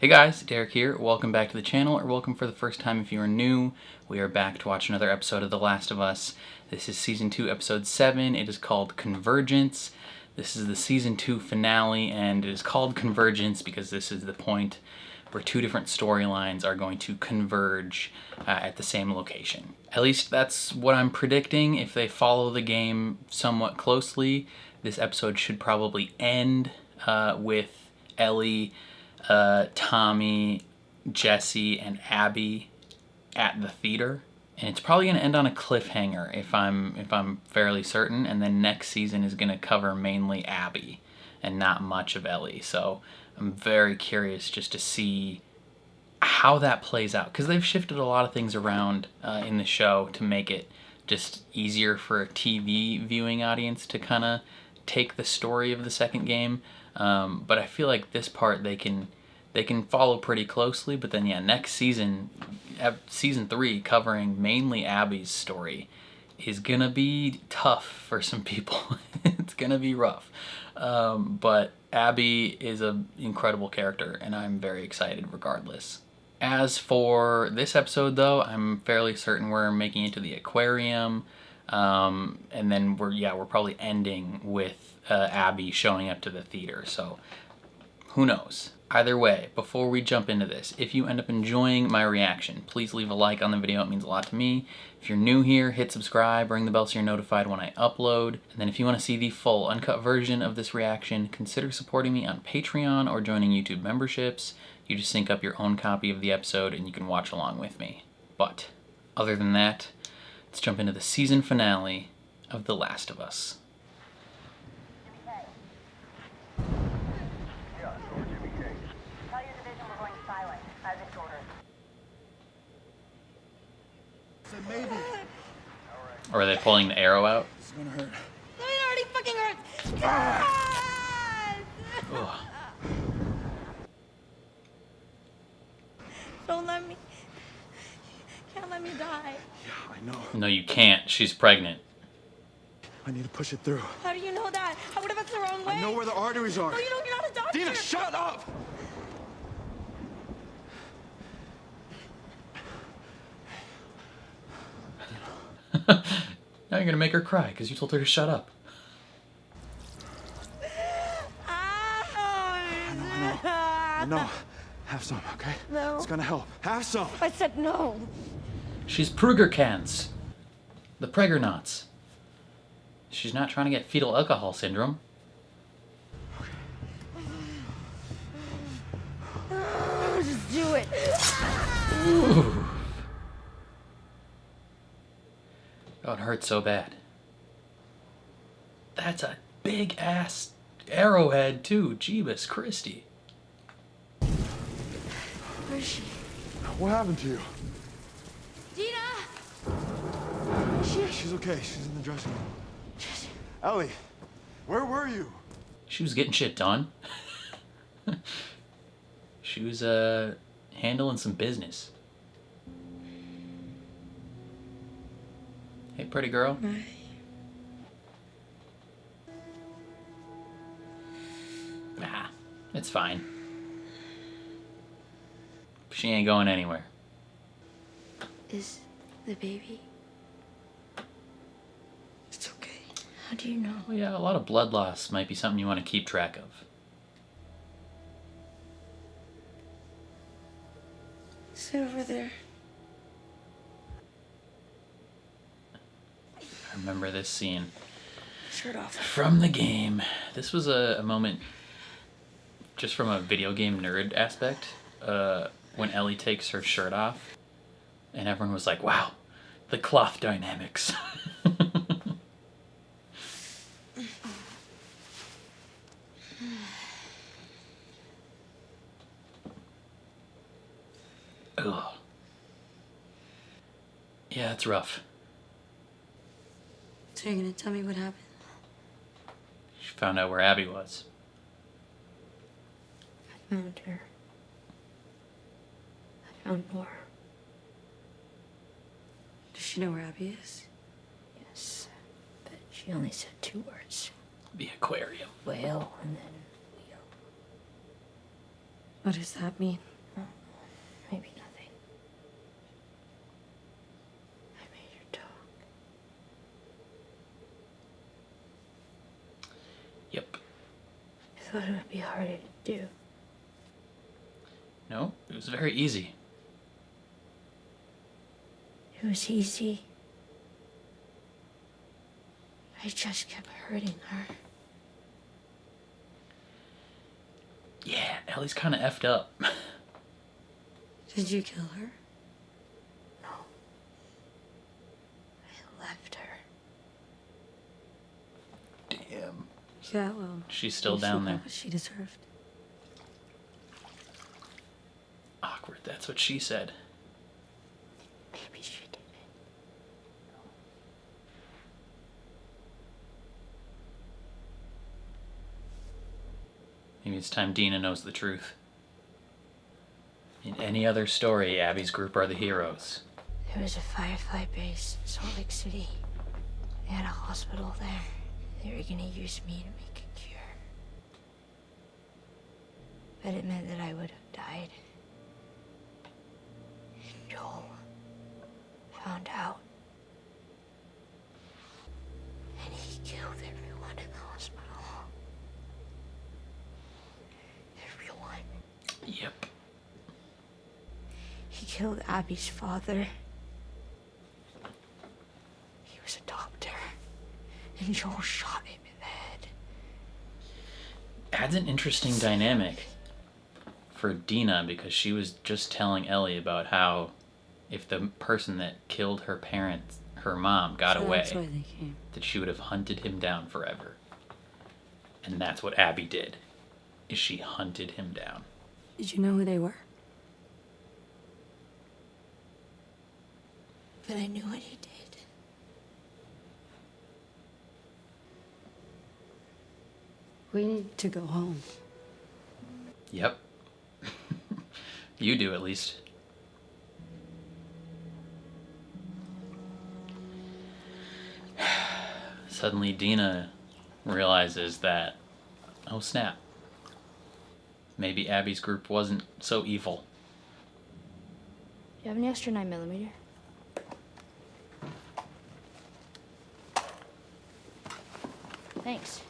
Hey guys, Derek here. Welcome back to the channel, or welcome for the first time if you are new. We are back to watch another episode of The Last of Us. This is Season 2, Episode 7. It is called Convergence. This is the Season 2 finale, and it is called Convergence because this is the point where two different storylines are going to converge at the same location. At least that's what I'm predicting. If they follow the game somewhat closely, this episode should probably end with Ellie, Tommy, Jesse, and Abby at the theater, and it's probably going to end on a cliffhanger if I'm fairly certain. And then next season is going to cover mainly Abby and not much of Ellie. So I'm very curious just to see how that plays out, because they've shifted a lot of things around in the show to make it just easier for a TV viewing audience to kind of take the story of the second game. But I feel like this part they can follow pretty closely. But then next season, season 3, covering mainly Abby's story, is gonna be tough for some people. It's gonna be rough. But Abby is an incredible character, and I'm very excited regardless. As for this episode, though, I'm fairly certain we're making it to the aquarium, and then we're probably ending with Abby showing up to the theater. So who knows? Either way, before we jump into this, if you end up enjoying my reaction, please leave a like on the video. It means a lot to me. If you're new here, hit subscribe, ring the bell so you're notified when I upload. And then if you want to see the full uncut version of this reaction, consider supporting me on Patreon or joining YouTube memberships. You just sync up your own copy of the episode and you can watch along with me. But other than that, let's jump into the season finale of The Last of Us. Maybe. Or are they pulling the arrow out? It's gonna hurt. It already fucking hurts. God! Don't let me. Can't let me die. Yeah, I know. No, you can't. She's pregnant. I need to push it through. How do you know that? What if it's the wrong way? I know where the arteries are. No, you don't. You're not a doctor. Dina, shut up! Now you're gonna make her cry because you told her to shut up. I know. Have some, okay? No. It's gonna help. Have some. I said no. She's Prugercans. The Pregernauts. She's not trying to get fetal alcohol syndrome. Just do it. Ooh. Oh, it hurts so bad. That's a big ass arrowhead too. Jeebus Christie. Where is she? What happened to you? Dina! She's okay. She's in the dressing room. Ellie, where were you? She was getting shit done. She was handling some business. Hey, pretty girl. Nah, it's fine. She ain't going anywhere. Is the baby? It's okay. How do you know? Well, yeah, a lot of blood loss might be something you want to keep track of. Sit over there. I remember this scene Shirt off. from the game. This was a moment, just from a video game nerd aspect, when Ellie takes her shirt off, and everyone was like, wow, the cloth dynamics. Ugh. Yeah, it's rough. So you're gonna tell me what happened? She found out where Abby was. I found her. I found more. Does she know where Abby is? Yes, but she only said 2 words. The aquarium. Whale and then wheel. What does that mean? Yep. I thought it would be harder to do. No, it was very easy. It was easy. I just kept hurting her. Yeah, Ellie's kind of effed up. Did you kill her? No. I left her. Damn. Yeah, well. She's still down there. What she deserved. Awkward, that's what she said. Maybe she did it. Maybe it's time Dina knows the truth. In any other story, Abby's group are the heroes. There was a Firefly base in Salt Lake City. They had a hospital there. They were gonna use me to make a cure. But it meant that I would have died. And Joel found out. And he killed everyone in the hospital. Everyone. Yep. He killed Abby's father. He was a doctor. And Joel shot him in the head. Adds an interesting dynamic for Dina, because she was just telling Ellie about how if the person that killed her parents, her mom, got away, That's why they came. that she would have hunted him down forever. And that's what Abby did, is she hunted him down. Did you know who they were? But I knew what he did. We need to go home. Yep. You do, at least. Suddenly Dina realizes that, oh snap, maybe Abby's group wasn't so evil. Do you have any extra 9mm? Thanks.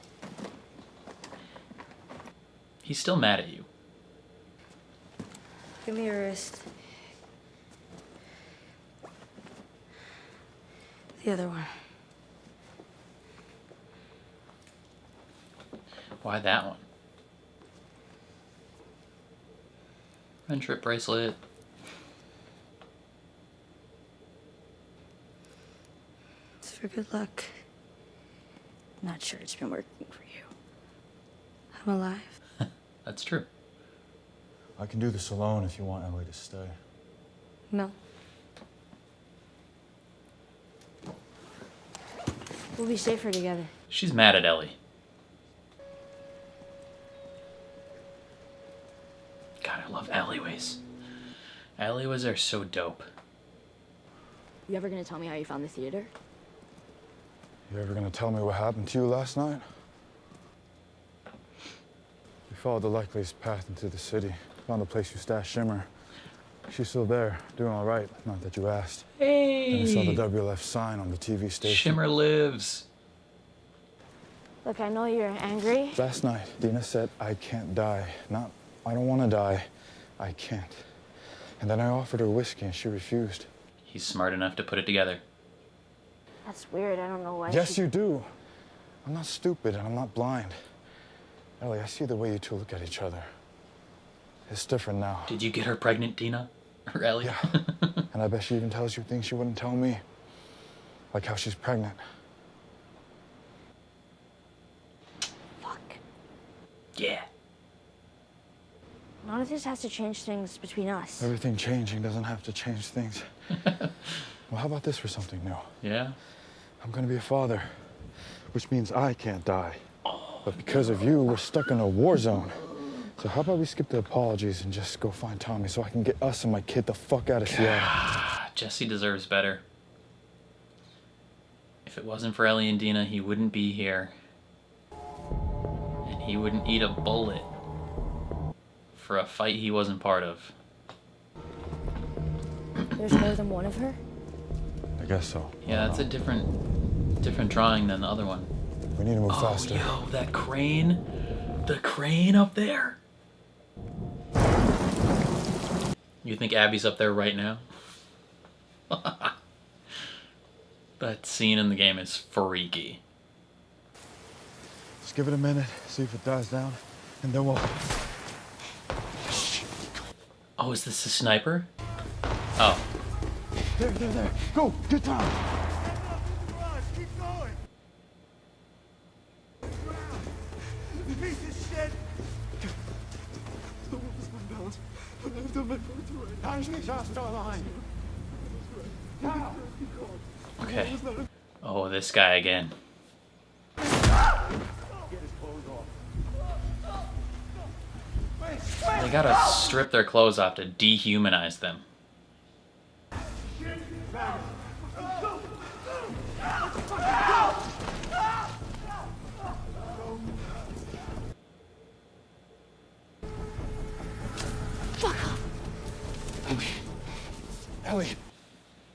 He's still mad at you. Give me your wrist. The other one. Why that one? Friendship bracelet. It's for good luck. I'm not sure it's been working for you. I'm alive. That's true. I can do this alone if you want Ellie to stay. No. We'll be safer together. She's mad at Ellie. God, I love alleyways. Alleyways are so dope. You ever gonna tell me how you found the theater? You ever gonna tell me what happened to you last night? We followed the likeliest path into the city. Found the place you stashed Shimmer. She's still there, doing all right. Not that you asked. Hey! Then we saw the WLF sign on the TV station. Shimmer lives. Look, I know you're angry. Last night, Dina said, I can't die. Not, I don't want to die. I can't. And then I offered her whiskey and she refused. He's smart enough to put it together. That's weird. I don't know why. Yes, you do. I'm not stupid and I'm not blind. Ellie, I see the way you two look at each other. It's different now. Did you get her pregnant, Dina? Or Ellie? Yeah. And I bet she even tells you things she wouldn't tell me. Like how she's pregnant. Fuck. Yeah. None of this has to change things between us. Everything changing doesn't have to change things. Well, how about this for something new? Yeah? I'm gonna be a father, which means I can't die. But because of you, we're stuck in a war zone. So how about we skip the apologies and just go find Tommy so I can get us and my kid the fuck out of Seattle? Jesse deserves better. If it wasn't for Ellie and Dina, he wouldn't be here. And he wouldn't eat a bullet for a fight he wasn't part of. There's more than one of her? I guess so. Yeah, that's a different drawing than the other one. We need to move Oh, faster. yo, that crane. The crane up there. You think Abby's up there right now? That scene in the game is freaky. Just give it a minute, see if it dies down, and then we'll... Oh, is this the sniper? Oh. There. Go, get down. Keep going. You piece of shit. The wolf is unbalanced. I've done my part to right. Punch me, shots still behind. Okay. Oh, this guy again. Get his clothes off. They gotta strip their clothes off to dehumanize them. Ellie.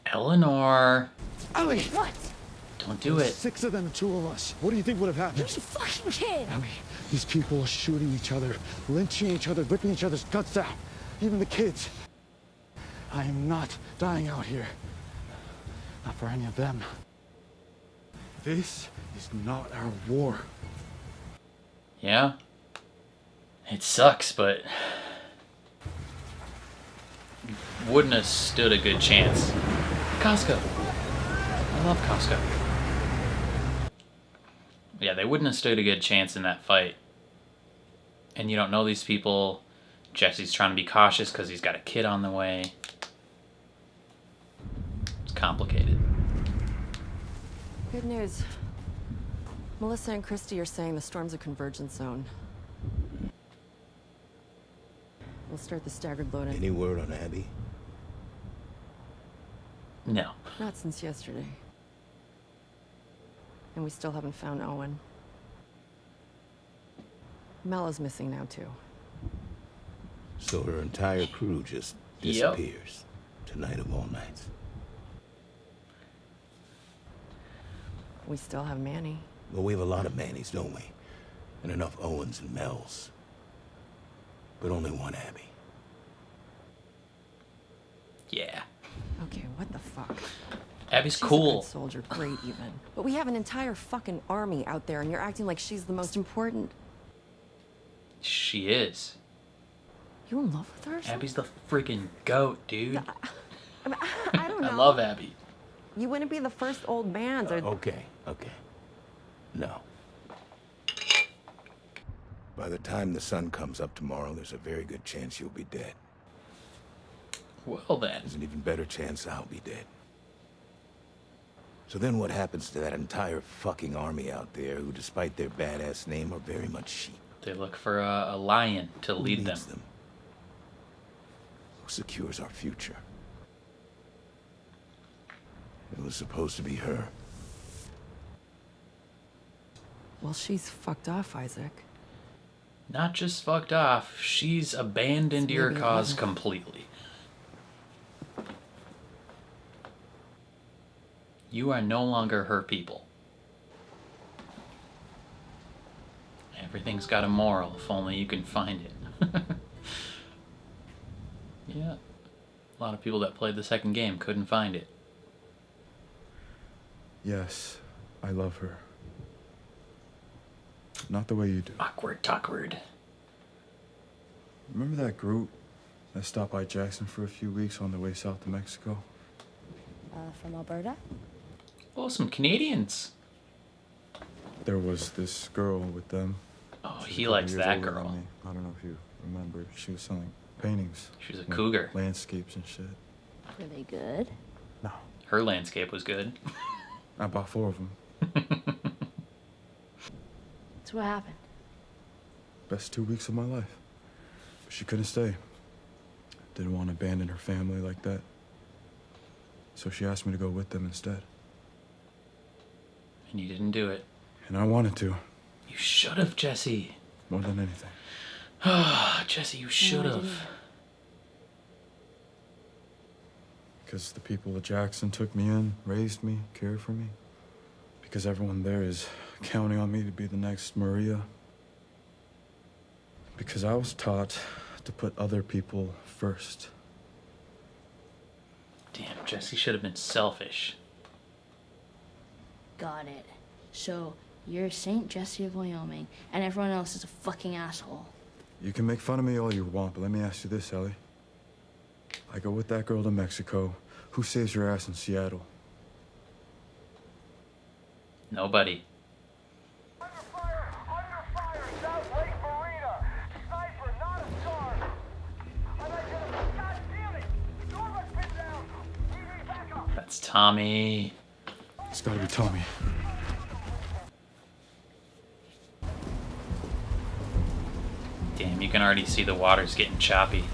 Eleanor. Ellie! What? Don't do it. 6 of them and 2 of us. What do you think would have happened? You fucking kid! Ellie, these people are shooting each other, lynching each other, ripping each other's guts out. Even the kids. I am not dying out here. Not for any of them. This is not our war. Yeah. It sucks, but wouldn't have stood a good chance. Costco. I love Costco. Yeah, they wouldn't have stood a good chance in that fight. And you don't know these people. Jesse's trying to be cautious because he's got a kid on the way. It's complicated. Good news. Melissa and Christy are saying the storm's a convergence zone. We'll start the staggered loading. Any word on Abby? No. Not since yesterday. And we still haven't found Owen. Mela's missing now, too. So her entire crew just Yep. disappears. Tonight of all nights. We still have Manny. Well, we have a lot of Mannies, don't we? And enough Owens and Mels. But only one Abby. Yeah. Okay, what the fuck? Abby's She's a cool. good soldier, great even. But we have an entire fucking army out there, and you're acting like she's the most important. She is. You in love with her? or something? Abby's the freaking goat, dude. I don't know. I love Abby. You wouldn't be the first old man to... Okay. No. By the time the sun comes up tomorrow, there's a very good chance you'll be dead. Well then. There's an even better chance I'll be dead. So then what happens to that entire fucking army out there who, despite their badass name, are very much sheep? They look for a lion to Who lead them. leads them? Who secures our future? It was supposed to be her. Well, she's fucked off, Isaac. Not just fucked off, she's abandoned It's your maybe cause 11. completely. You are no longer her people. Everything's got a moral, if only you can find it. Yeah. A lot of people that played the second game couldn't find it. Yes, I love her. Not the way you do. Awkward, talkward. Remember that group that stopped by Jackson for a few weeks on their way south to Mexico? From Alberta? Oh, some Canadians. There was this girl with them. Oh, She's a he couple likes years that older girl. than me. I don't know if you remember. She was selling paintings. She was a like cougar. Landscapes and shit. Were they good? No, Her landscape was good. I bought 4 of them. So what happened? Best 2 weeks of my life. But she couldn't stay. Didn't want to abandon her family like that. So she asked me to go with them instead. And you didn't do it. And I wanted to, You should have, Jesse. more than anything. Jesse, you should have. Because the people at Jackson took me in, raised me, cared for me. Because everyone there is counting on me to be the next Maria. Because I was taught to put other people first. Damn, Jesse should have been selfish. Got it. So, you're Saint Jesse of Wyoming, and everyone else is a fucking asshole. You can make fun of me all you want, but let me ask you this, Ellie. I go with that girl to Mexico. Who saves your ass in Seattle? Nobody. Under fire, South Lake Marina. Sniper, not a star. God damn it! Door was pinned down. We need backup. That's Tommy. It's gotta be Tommy. Damn, you can already see the water's getting choppy.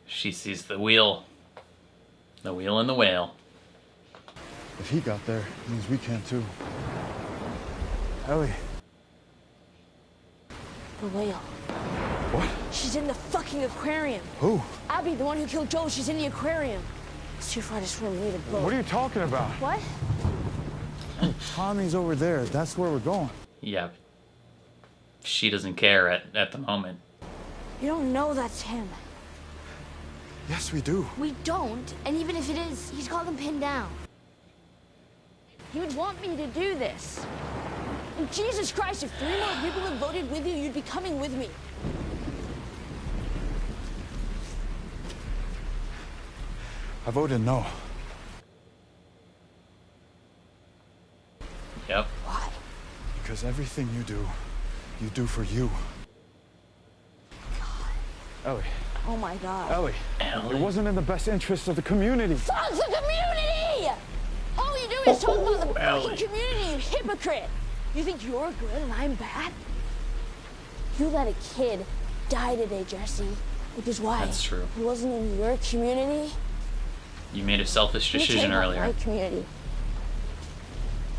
She sees the wheel. The wheel and the whale. If he got there, it means we can too. Ellie. The whale. What? She's in the fucking aquarium. Who? Abby, the one who killed Joel, she's in the aquarium. It's too far to swim. We need a boat. What are you talking about? What? Tommy's over there. That's where we're going. Yeah. She doesn't care at the moment. You don't know that's him. Yes, we do. We don't, and even if it is, he's got them pinned down. He would want me to do this. And Jesus Christ, if 3 more people had voted with you, you'd be coming with me. I voted no. Yep. Why? Because everything you do for you. Ellie. Oh my God. Ellie. Ellie. It wasn't in the best interest of the community. Fuck the community! All you do is talk about the Ellie. fucking community, you hypocrite! You think you're good and I'm bad? You let a kid die today, Jesse. Which is why That's true. he wasn't in your community. You made a selfish Let me tell decision you about earlier. My community.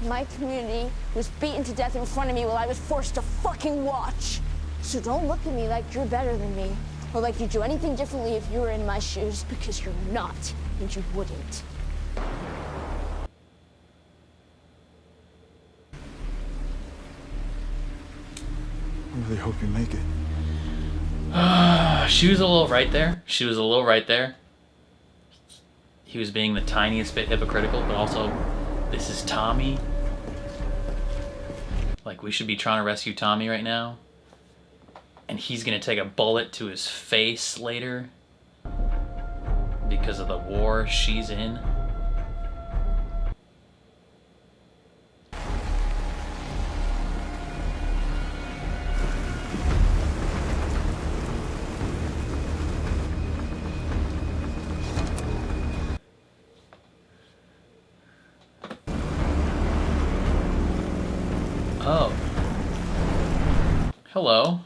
My community was beaten to death in front of me while I was forced to fucking watch. So don't look at me like you're better than me, or like you'd do anything differently if you were in my shoes, because you're not, and you wouldn't. I really hope you make it. She was a little right there. She was a little right there. He was being the tiniest bit hypocritical, but also, this is Tommy. Like, we should be trying to rescue Tommy right now. And he's gonna take a bullet to his face later. Because of the war she's in. Oh. Hello.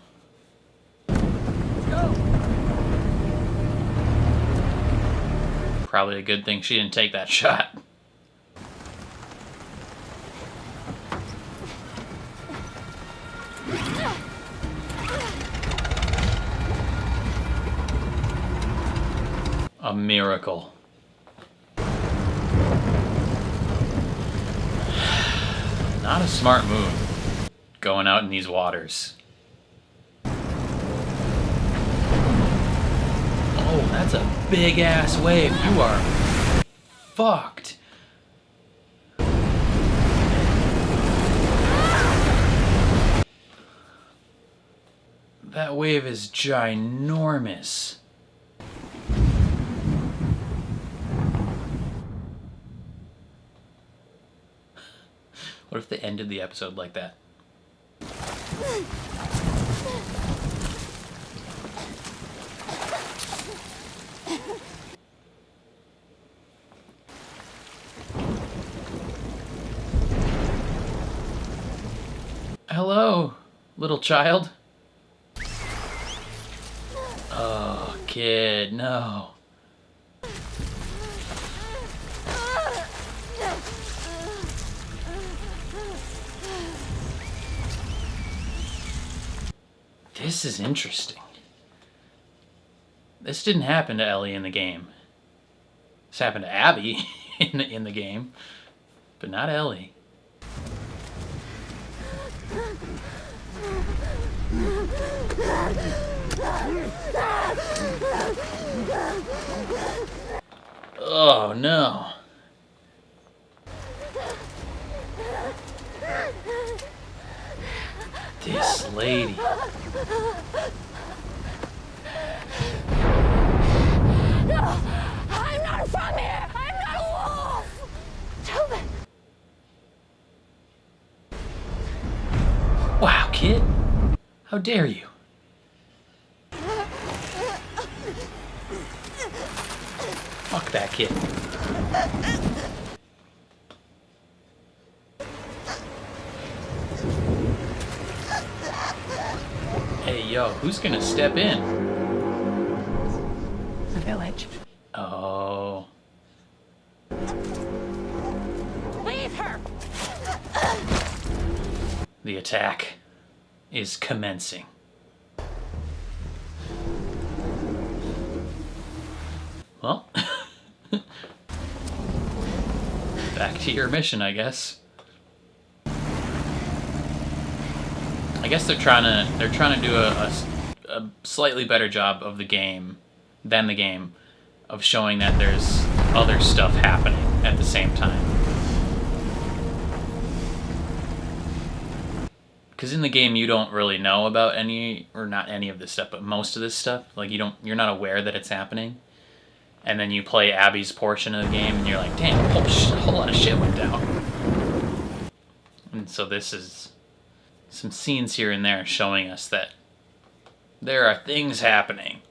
Probably a good thing she didn't take that shot. A miracle. Not a smart move, going out in these waters. Oh, that's a big ass wave. You are fucked. That wave is ginormous. What if they ended the episode like that? Hello, little child. Oh, kid, no. This is interesting. This didn't happen to Ellie in the game. This happened to Abby in the game, but not Ellie. Oh no. This lady. No! I'm not from here! I'm not a wolf! Tell them! Wow, kid. How dare you? Fuck that kid. Hey, yo, who's gonna step in? The village. Oh. Leave her! The attack is commencing. Well, back to your mission, I guess. I guess they're trying to do a slightly better job of the game than the game of showing that there's other stuff happening at the same time. Because in the game you don't really know about any, or not any of this stuff, but most of this stuff. Like you're not aware that it's happening. And then you play Abby's portion of the game and you're like, damn, a whole lot of shit went down. And so this is some scenes here and there showing us that there are things happening.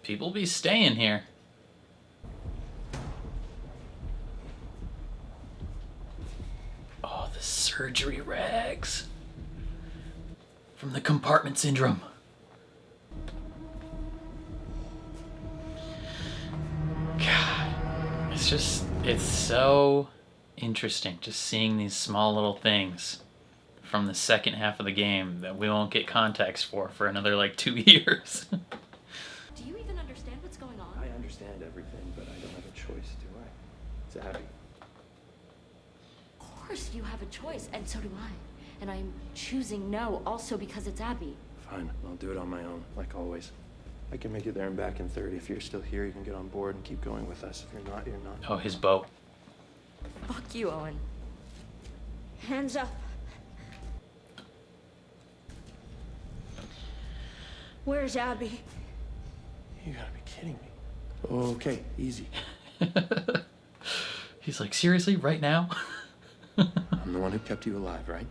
People be staying here. Oh, the surgery rags. From the compartment syndrome. God, it's so interesting just seeing these small little things from the second half of the game that we won't get context for another like 2 years. Do you even understand what's going on? I understand everything, but I don't have a choice, do I? It's Abby. Of course you have a choice, and so do I. And I'm choosing no also because it's Abby. Fine, I'll do it on my own, like always. I can make it there and back in 30. If you're still here, you can get on board and keep going with us. If you're not, you're not. Oh, his boat. Fuck you, Owen. Hands up. Where's Abby? You gotta be kidding me. Okay, easy. He's like, seriously, right now? I'm the one who kept you alive, right?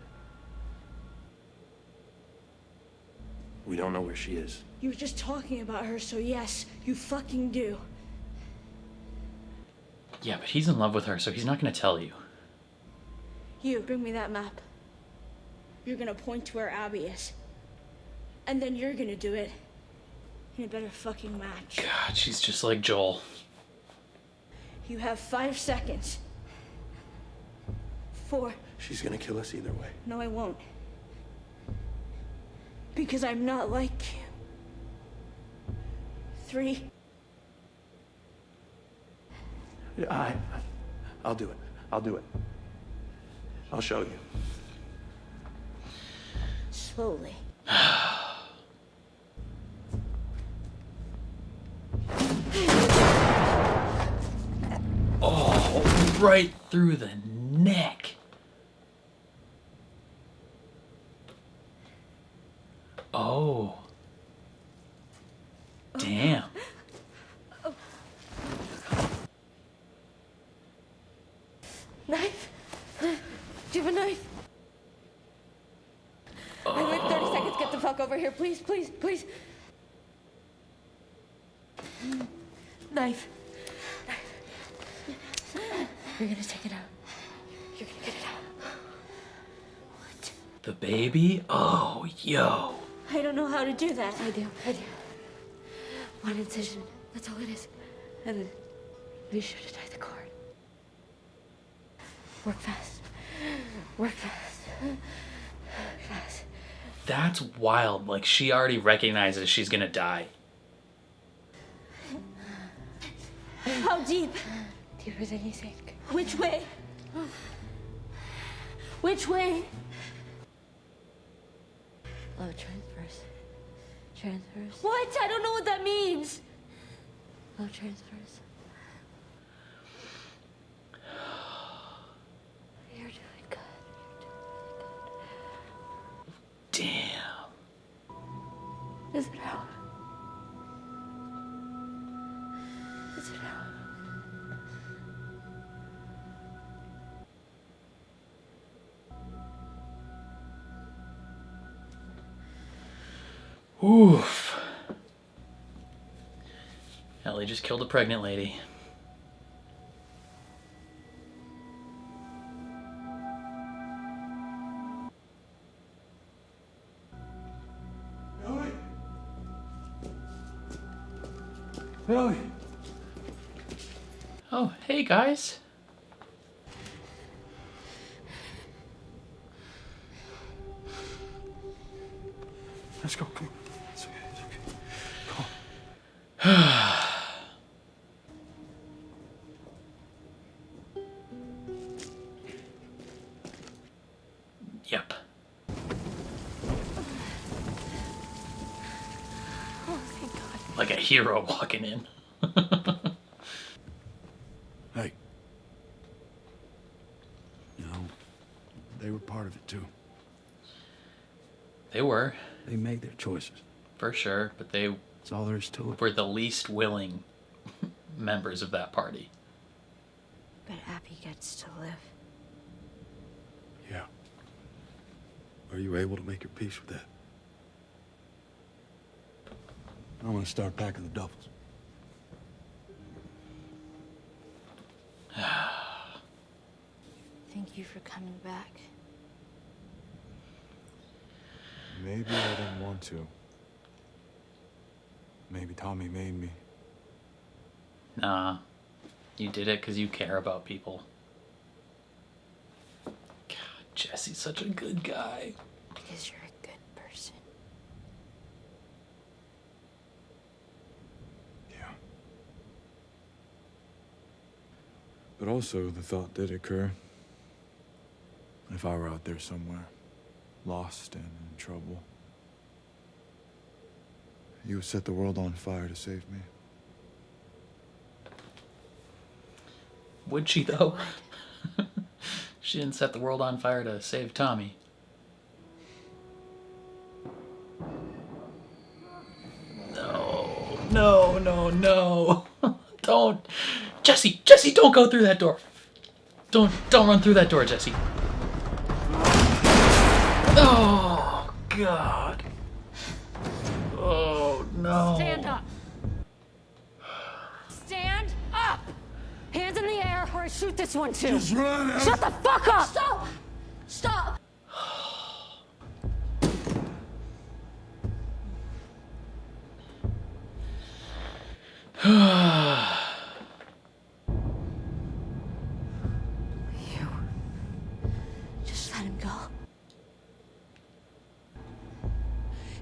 We don't know where she is. You were just talking about her, so yes, you fucking do. Yeah, but he's in love with her, so he's not gonna tell you. You, bring me that map. You're gonna point to where Abby is. And then you're gonna do it in a better fucking match. God, she's just like Joel. You have 5 seconds. 4. She's gonna kill us either way. No, I won't. Because I'm not like you. 3. I'll do it. I'll do it. I'll show you. Slowly. Oh, right through the neck. Oh. Damn. Knife? Do you have a knife? I have like 30 seconds. Get the fuck over here, please, please, please. Knife. You're gonna take it out. You're gonna get it out. What? The baby? Oh, yo. I don't know how to do that. I do. One incision. That's all it is. And then be sure to tie the cord. Work fast. Work fast. That's wild. Like, she already recognizes she's gonna die. How deep? Deeper than you think. Which way? Which way? Low transfers. Transfers. What? I don't know what that means. Low transfers. You're doing good. You're doing really Damn. good. Is it out? Is it out? Oof. Ellie just killed a pregnant lady. Ellie! Ellie! Oh, hey guys. Let's go, come on. It's okay, it's okay. Come on. Yep. Oh, thank God. Like a hero walking in. Hey. You know, they were part of it too. They were, They made their choices. for sure, but they That's all there is to it. were the least willing members of that party. But Abby gets to live. Yeah. Are you able to make your peace with that? I'm gonna start packing the duffels. Thank you for coming back. Maybe I didn't want to. Maybe Tommy made me. Nah. You did it because you care about people. God, Jesse's such a good guy. Because you're a good person. Yeah. But also, the thought did occur. If I were out there somewhere, lost and in trouble, you would set the world on fire to save me. Would she, though? She didn't set the world on fire to save Tommy. No, no, no, no. Don't. Jesse, don't go through that door. Don't run through that door, Jesse. Oh, God. Oh, no. Stand up. Stand up. Hands in the air or I shoot this one too. Just run! Shut the fuck up. Stop! Stop! Just let him go.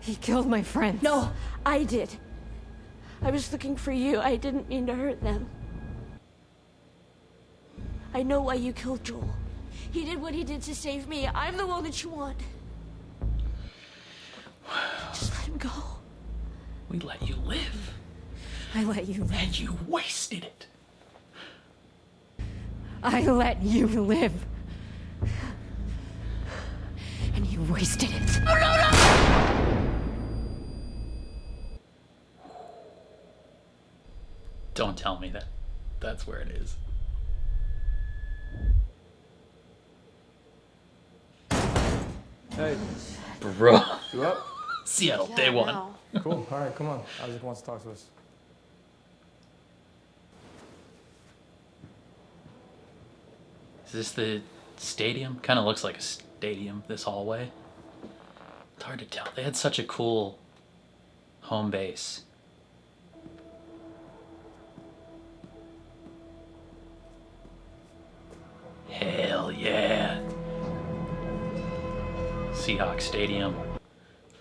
He killed my friend. No, I did. I was looking for you. I didn't mean to hurt them. I know why you killed Joel. He did what he did to save me. I'm the one that you want. Just let him go. We let you live, I let you live. and you wasted it. I let you live. And you wasted it. Don't tell me that that's where it is. Hey, Bro. you up? Seattle, day one. Cool. All right, come on. Isaac wants to talk to us. Is this the stadium? Kind of looks like a stadium, this hallway. It's hard to tell. They had such a cool home base. Hell yeah. Seahawks Stadium.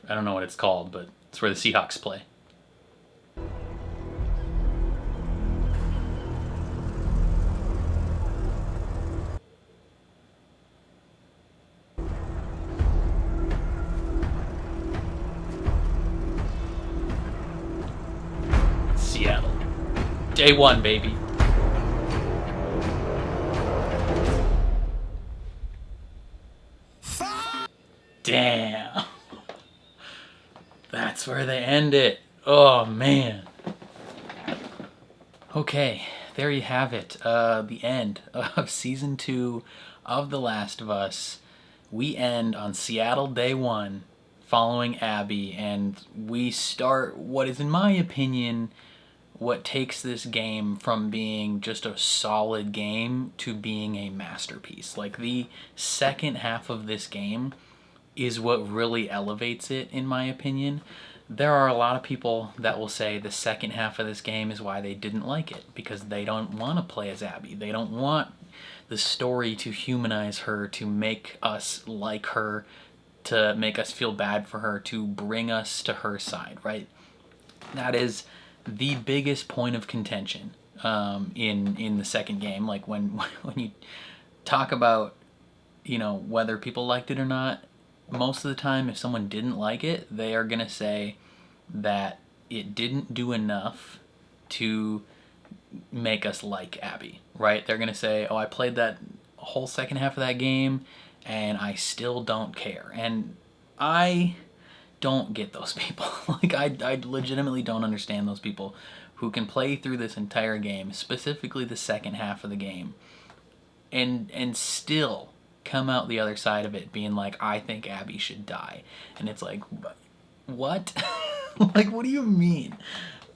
I don't know what it's called, but it's where the Seahawks play. Seattle. Day one, baby. Damn. That's where they end it. Oh, man. Okay, there you have it. The end of Season 2 of The Last of Us. We end on Seattle Day 1, following Abby, and we start what is, in my opinion, what takes this game from being just a solid game to being a masterpiece. Like, the second half of this game is what really elevates it, in my opinion. There are a lot of people that will say the second half of this game is why they didn't like it, because they don't want to play as Abby. They don't want the story to humanize her, to make us like her, to make us feel bad for her, to bring us to her side, right? That is the biggest point of contention in the second game. Like, when you talk about, you know, whether people liked it or not, most of the time, if someone didn't like it, they are going to say that it didn't do enough to make us like Abby, right? They're going to say, oh, I played that whole second half of that game and I still don't care. And I don't get those people. Like, I legitimately don't understand those people who can play through this entire game, specifically the second half of the game, and still come out the other side of it being like, I think Abby should die. And it's like, what? Like, what do you mean?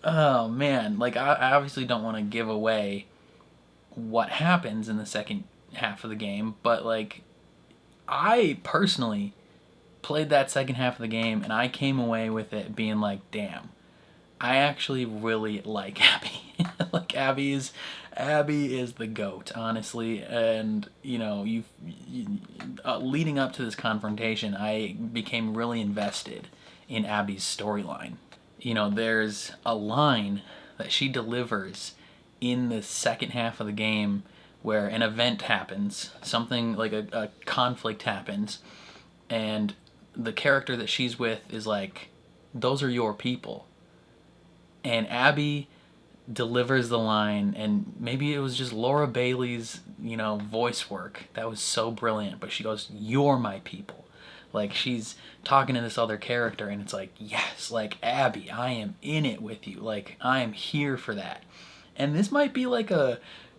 Oh, man. Like, I obviously don't want to give away what happens in the second half of the game, but, like, I personally played that second half of the game, and I came away with it being like, damn, I actually really like Abby. Like, Abby is the GOAT, honestly. And, you know, leading up to this confrontation, I became really invested in Abby's storyline. You know, there's a line that she delivers in the second half of the game where an event happens, something like a conflict happens, and the character that she's with is like, those are your people. And Abby delivers the line, and maybe it was just Laura Bailey's, you know, voice work that was so brilliant, but she goes, you're my people. Like, she's talking to this other character, and it's like, yes, like, Abby, I am in it with you. Like, I am here for that. And this might be like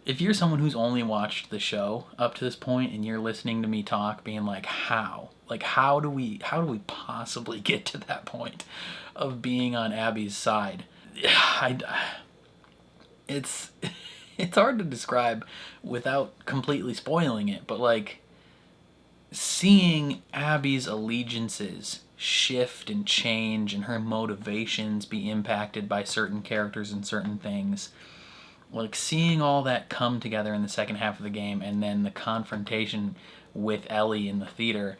if you're someone who's only watched the show up to this point and you're listening to me talk, being like, how? Like, how do we possibly get to that point of being on Abby's side? It's hard to describe without completely spoiling it, but, like, seeing Abby's allegiances shift and change and her motivations be impacted by certain characters and certain things, like, seeing all that come together in the second half of the game, and then the confrontation with Ellie in the theater,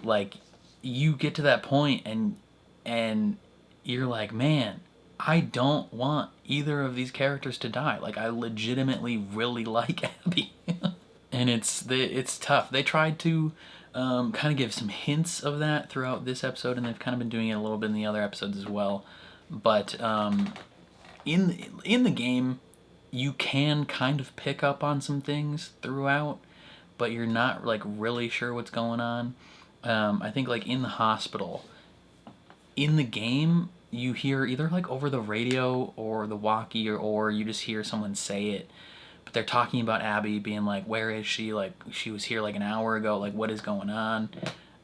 like, you get to that point and you're like, man, I don't want either of these characters to die. Like, I legitimately really like Abby. And it's tough. They tried to kind of give some hints of that throughout this episode, and they've kind of been doing it a little bit in the other episodes as well. But in the game, you can kind of pick up on some things throughout, but you're not, like, really sure what's going on. I think, like, in the hospital, in the game, you hear either, like, over the radio or the walkie, or you just hear someone say it, but they're talking about Abby, being like, where is she? Like, she was here like an hour ago. Like, what is going on?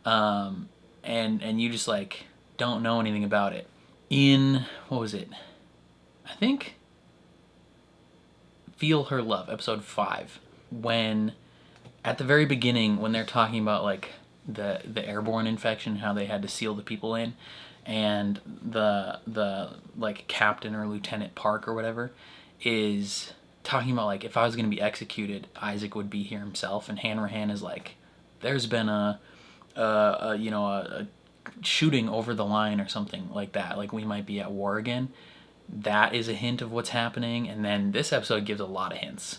And you just, like, don't know anything about it. In, what was it? I think Feel Her Love, episode 5, when at the very beginning, when they're talking about, like, the airborne infection, how they had to seal the people in, and the like, captain or Lieutenant Park or whatever is talking about, like, if I was going to be executed, Isaac would be here himself, and Hanrahan is like, there's been a a shooting over the line or something like that. Like we might be at war again. That is a hint of what's happening. And then this episode gives a lot of hints,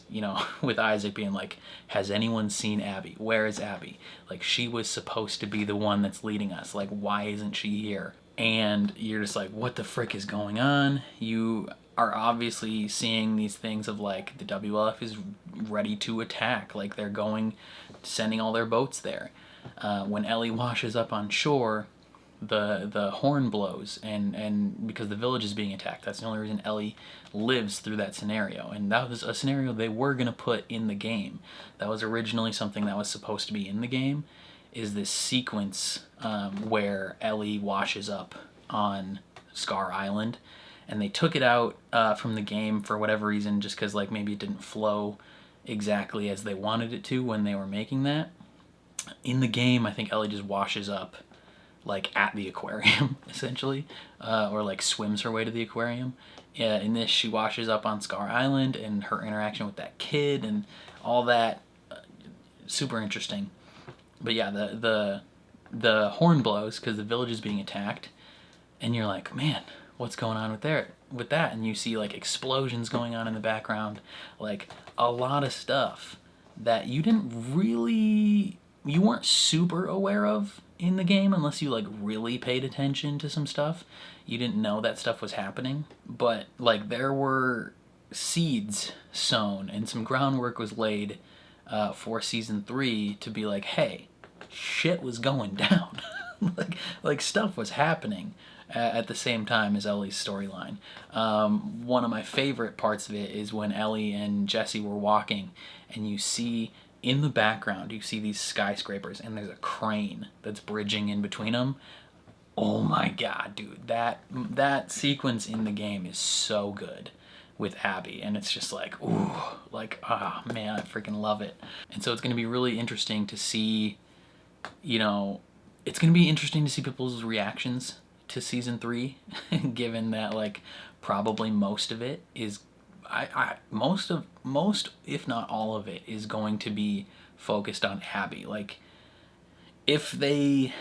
with Isaac being like, has anyone seen Abby? Where is Abby? Like, she was supposed to be the one that's leading us. Like, why isn't she here? And you're just like, what the frick is going on? You are obviously seeing these things of like, the WLF is ready to attack. Like, they're sending all their boats there. When Ellie washes up on shore, the horn blows, and because the village is being attacked. That's the only reason Ellie lives through that scenario, and that was a scenario they were going to put in the game. That was originally something that was supposed to be in the game, is this sequence where Ellie washes up on Scar Island, and they took it out from the game for whatever reason, just because like maybe it didn't flow exactly as they wanted it to when they were making that. In the game, I think Ellie just washes up like at the aquarium essentially, or like swims her way to the aquarium. In this, she washes up on Scar Island, and her interaction with that kid and all that, super interesting. But yeah, the horn blows because the village is being attacked, and you're like, man, what's going on with that? And you see like explosions going on in the background, like a lot of stuff that you weren't super aware of in the game unless you like really paid attention to some stuff. You didn't know that stuff was happening, but like there were seeds sown and some groundwork was laid for season 3 to be like, hey, shit was going down. like stuff was happening at the same time as Ellie's storyline. One of my favorite parts of it is when Ellie and Jesse were walking, and you see in the background, you see these skyscrapers, and there's a crane that's bridging in between them. Oh my god, dude, that sequence in the game is so good with Abby, and it's just like, ooh, like, ah, man, I freaking love it. And so it's going to be really interesting to see, it's going to be interesting to see people's reactions to season 3, given that like probably most of it is most if not all of it is going to be focused on Abby. Like if they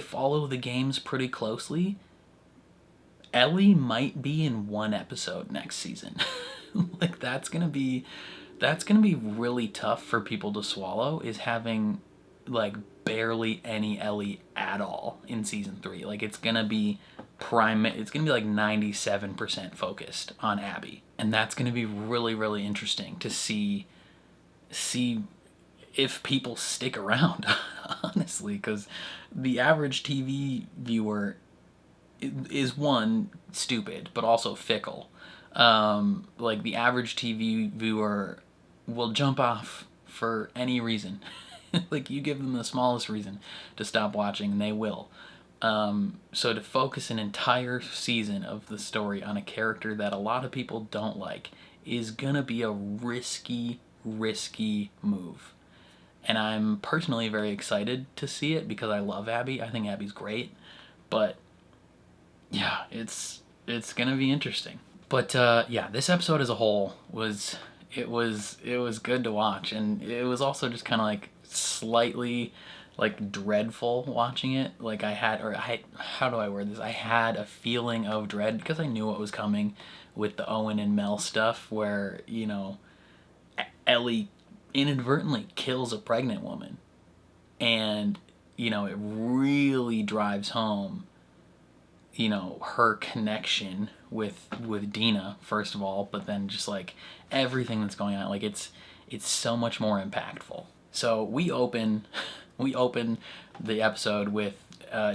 follow the games pretty closely, Ellie might be in one episode next season. Like that's gonna be really tough for people to swallow, is having like barely any Ellie at all in season 3. Like it's gonna be like 97% focused on Abby, and that's gonna be really, really interesting to see if people stick around. Honestly, because the average TV viewer is one, stupid, but also fickle. Like the average TV viewer will jump off for any reason. Like you give them the smallest reason to stop watching and they will. So to focus an entire season of the story on a character that a lot of people don't like is gonna be a risky move. And I'm personally very excited to see it because I love Abby. I think Abby's great. But yeah, it's gonna be interesting. But yeah, this episode as a whole was good to watch, and it was also just kind of like slightly like dreadful watching it. Like how do I word this? I had a feeling of dread because I knew what was coming with the Owen and Mel stuff, where Ellie inadvertently kills a pregnant woman, and it really drives home her connection with Dina, first of all, but then just like everything that's going on, like it's so much more impactful. So we open the episode with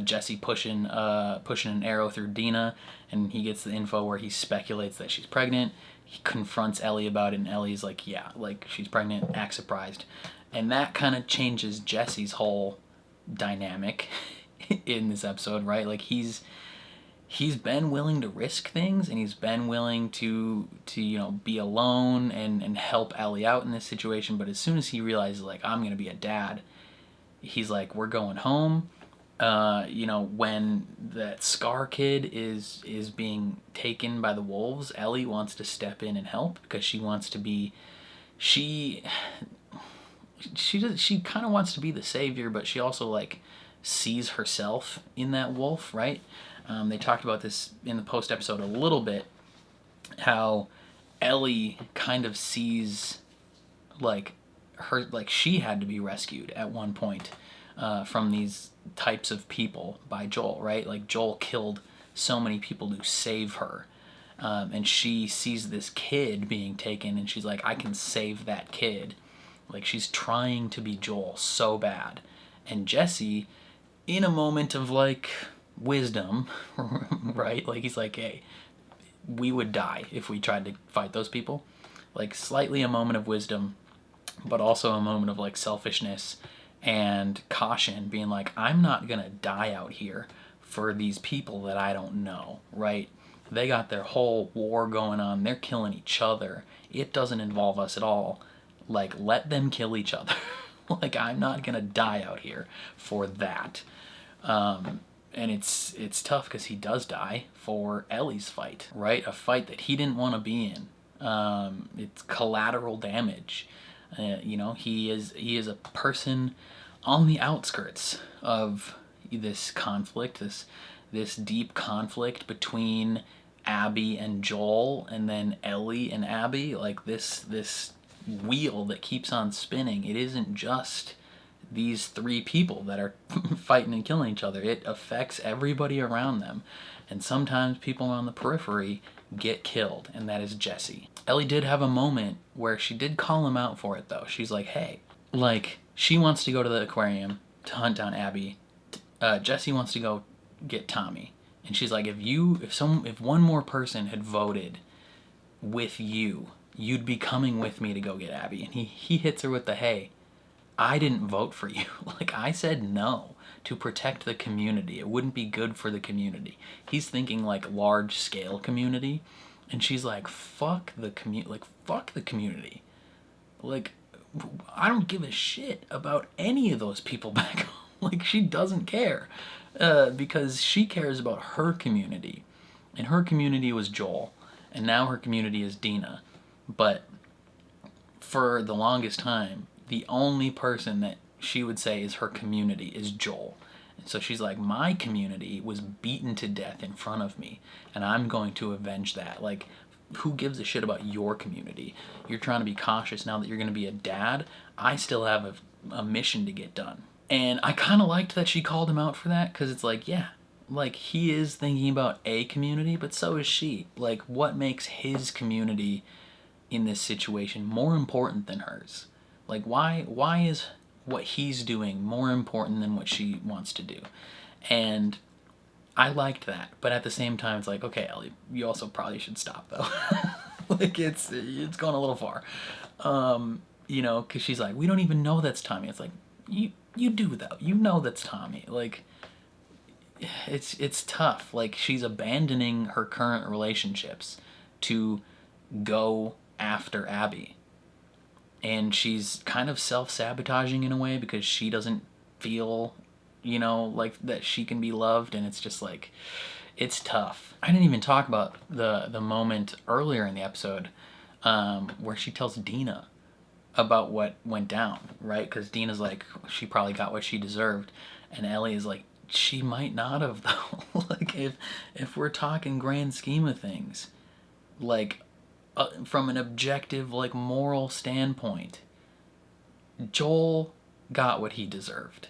Jesse pushing an arrow through Dina, and he gets the info where he speculates that she's pregnant. He confronts Ellie about it, and Ellie's like, yeah, like she's pregnant, act surprised. And that kind of changes Jesse's whole dynamic in this episode, right? Like he's been willing to risk things, and he's been willing to be alone and help Ellie out in this situation. But as soon as he realizes like, I'm gonna be a dad, he's like, we're going home. When that Scar kid is being taken by the wolves, Ellie wants to step in and help because she wants to be she kind of wants to be the savior, but she also like sees herself in that wolf, right? They talked about this in the post episode a little bit, how Ellie kind of sees like her, like she had to be rescued at one point from these types of people by Joel, right? Like Joel killed so many people to save her. And she sees this kid being taken and she's like, I can save that kid. Like she's trying to be Joel so bad. And Jesse, in a moment of like wisdom, right? Like he's like, hey, we would die if we tried to fight those people. Like slightly a moment of wisdom, but also a moment of like selfishness and caution, being like, I'm not gonna die out here for these people that I don't know, right? They got their whole war going on. They're killing each other. It doesn't involve us at all. Like, let them kill each other. Like, I'm not gonna die out here for that. And it's tough because he does die for Ellie's fight, right? A fight that he didn't want to be in. It's collateral damage. You know, he is a person on the outskirts of this conflict, this deep conflict between Abby and Joel, and then Ellie and Abby. Like this wheel that keeps on spinning. It isn't just these three people that are fighting and killing each other. It affects everybody around them. And sometimes people on the periphery get killed, and that is Jesse. Ellie did have a moment where she did call him out for it, though. She's like, hey, like, she wants to go to the aquarium to hunt down Abby. Jesse wants to go get Tommy. And she's like, if one more person had voted with you, you'd be coming with me to go get Abby. And he hits her with the, hey, I didn't vote for you. Like, I said no to protect the community. It wouldn't be good for the community. He's thinking like large scale community, and she's like, fuck the community. Like, I don't give a shit about any of those people back home. Like, she doesn't care because she cares about her community, and her community was Joel, and now her community is Dina. But for the longest time, the only person that she would say is her community is Joel. And so she's like, my community was beaten to death in front of me, and I'm going to avenge that. Like, who gives a shit about your community? You're trying to be cautious now that you're going to be a dad. I still have a mission to get done. And I kind of liked that she called him out for that, because it's like, yeah, like, he is thinking about a community, but so is she. Like, what makes his community in this situation more important than hers? Like, why is what he's doing more important than what she wants to do? And I liked that, but at the same time, it's like, okay, Ellie, you also probably should stop, though. Like, it's going a little far. You know, because she's like, we don't even know that's Tommy. It's like, you do, though. You know that's Tommy. Like, it's tough. Like, she's abandoning her current relationships to go after Abby. And she's kind of self-sabotaging in a way because she doesn't feel, you know, like that she can be loved, and it's just like, it's tough. I didn't even talk about the moment earlier in the episode where she tells Dina about what went down, right? Because Dina's like, she probably got what she deserved, and Ellie is like, she might not have, though. Like, if we're talking grand scheme of things, like, from an objective, like, moral standpoint, Joel got what he deserved.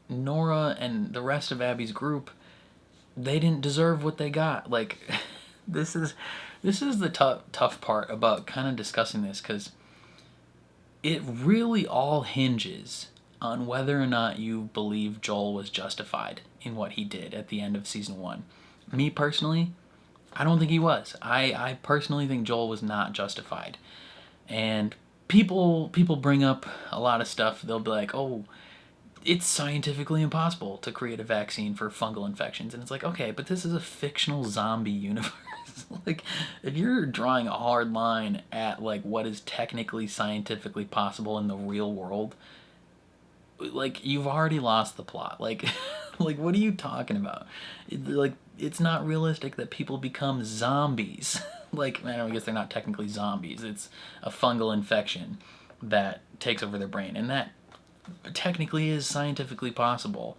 Nora and the rest of Abby's group, they didn't deserve what they got. Like, this is the tough part about kind of discussing this, because it really all hinges on whether or not you believe Joel was justified in what he did at the end of season 1. Me personally, I don't think he was. I personally think Joel was not justified. And people bring up a lot of stuff. They'll be like, oh, it's scientifically impossible to create a vaccine for fungal infections. And it's like, okay, but this is a fictional zombie universe. Like, if you're drawing a hard line at, like, what is technically scientifically possible in the real world, like, you've already lost the plot. Like, like, what are you talking about? Like, it's not realistic that people become zombies. Like, I guess they're not technically zombies. It's a fungal infection that takes over their brain. And that technically is scientifically possible.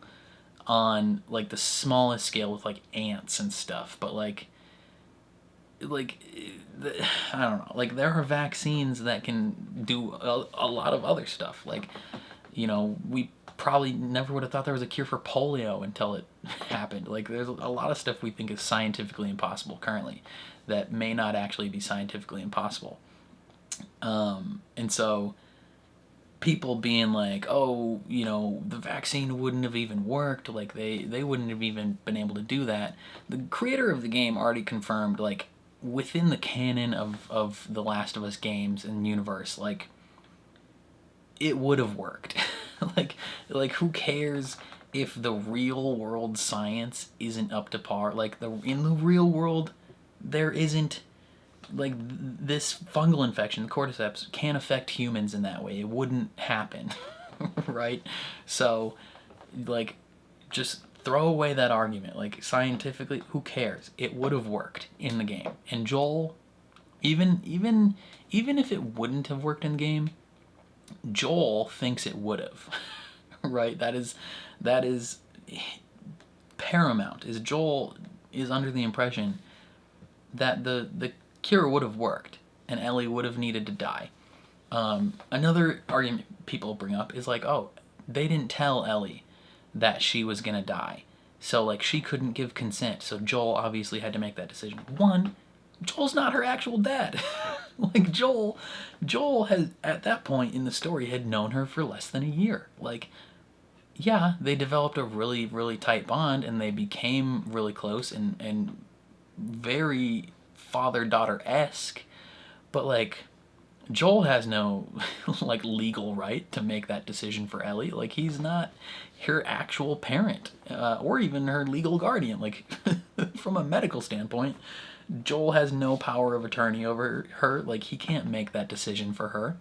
on like the smallest scale with like ants and stuff, but like I don't know, like there are vaccines that can do a lot of other stuff. Like, you know, we probably never would have thought there was a cure for polio until it happened. Like there's a lot of stuff we think is scientifically impossible currently that may not actually be scientifically impossible. And so people being like, oh, you know, the vaccine wouldn't have even worked, like they wouldn't have even been able to do that. The creator of the game already confirmed, like, within the canon of the Last of Us games and universe, like, it would have worked. like who cares if the real world science isn't up to par? Like, in the real world, there isn't, like, this fungal infection, the cordyceps, can't affect humans in that way. It wouldn't happen, right? So, like, just throw away that argument. Like, scientifically, who cares? It would have worked in the game. And Joel, even if it wouldn't have worked in the game, Joel thinks it would have, right? That is paramount. Is Joel is under the impression that the cure would have worked and Ellie would have needed to die. Another argument people bring up is like, oh, they didn't tell Ellie that she was gonna die, so like she couldn't give consent, so Joel obviously had to make that decision. One, Joel's not her actual dad. Like, Joel has, at that point in the story, had known her for less than a year. Like, yeah, they developed a really, really tight bond and they became really close and very father-daughter-esque, but like, Joel has no like legal right to make that decision for Ellie. Like, he's not her actual parent, or even her legal guardian. Like, from a medical standpoint, Joel has no power of attorney over her. Like, he can't make that decision for her.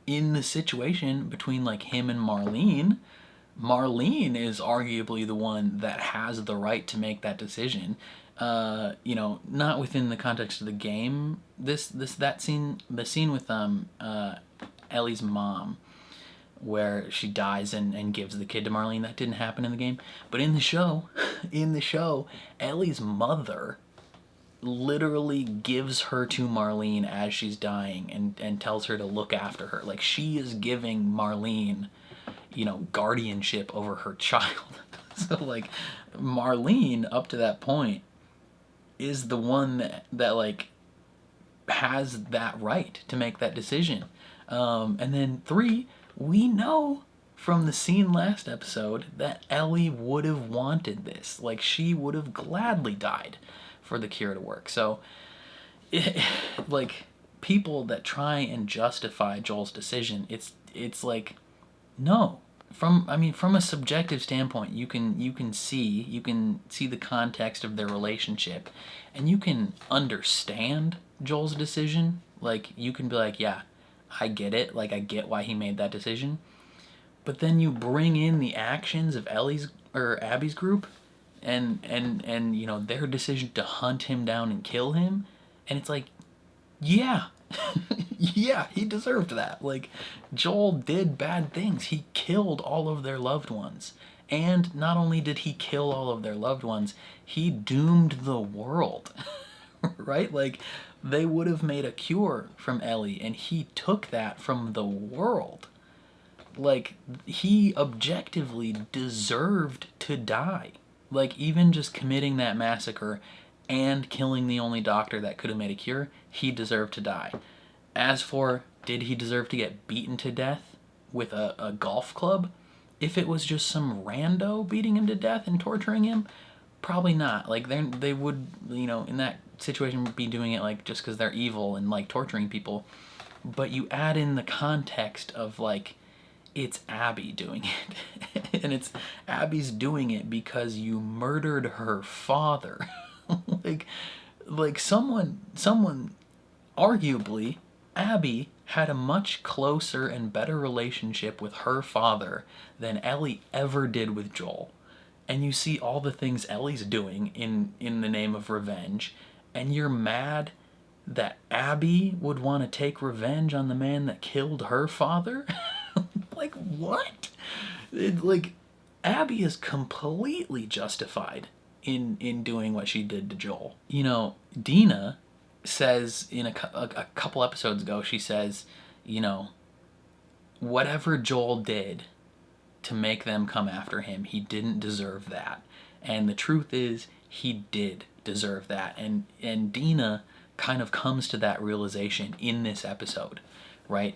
In the situation between like him and Marlene is arguably the one that has the right to make that decision. You know, not within the context of the game. The scene with Ellie's mom, where she dies and gives the kid to Marlene, that didn't happen in the game. But in the show, Ellie's mother literally gives her to Marlene as she's dying and tells her to look after her. Like, she is giving Marlene, you know, guardianship over her child. So like, Marlene up to that point is the one that like has that right to make that decision. And then 3, we know from the scene last episode that Ellie would have wanted this. Like, she would have gladly died for the cure to work. So, like, people that try and justify Joel's decision, it's like, no. From a subjective standpoint, you can see the context of their relationship, and you can understand Joel's decision. Like, you can be like, yeah, I get it. Like, I get why he made that decision. But then you bring in the actions of Abby's group, and you know, their decision to hunt him down and kill him, and it's like, yeah. Yeah, he deserved that. Like, Joel did bad things. He killed all of their loved ones. And not only did he kill all of their loved ones, he doomed the world. Right? Like, they would have made a cure from Ellie, and he took that from the world. Like, he objectively deserved to die. Like, even just committing that massacre and killing the only doctor that could have made a cure, he deserved to die. As for, did he deserve to get beaten to death with a golf club? If it was just some rando beating him to death and torturing him, probably not. Like, they would, you know, in that situation be doing it like just because they're evil and like torturing people. But you add in the context of like, it's Abby doing it. And it's Abby's doing it because you murdered her father. like someone arguably, Abby had a much closer and better relationship with her father than Ellie ever did with Joel. And you see all the things Ellie's doing in the name of revenge, and you're mad that Abby would want to take revenge on the man that killed her father? Like, what? Abby is completely justified in doing what she did to Joel. You know, Dina says in a couple episodes ago, she says, you know, whatever Joel did to make them come after him, he didn't deserve that. And the truth is, he did deserve that. And Dina kind of comes to that realization in this episode, right?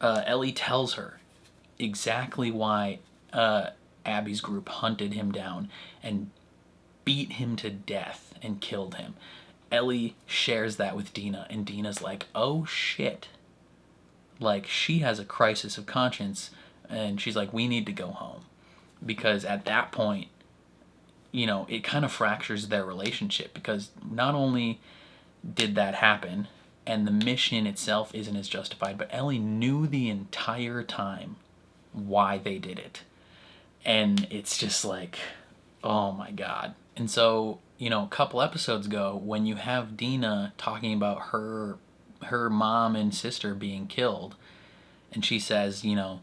Ellie tells her exactly why Abby's group hunted him down and beat him to death and killed him. Ellie shares that with Dina, and Dina's like, oh shit. Like, she has a crisis of conscience, and she's like, we need to go home. Because at that point, you know, it kind of fractures their relationship, because not only did that happen, and the mission itself isn't as justified, but Ellie knew the entire time why they did it. And it's just like, oh my God. And so, you know, a couple episodes ago, when you have Dina talking about her mom and sister being killed, and she says, you know,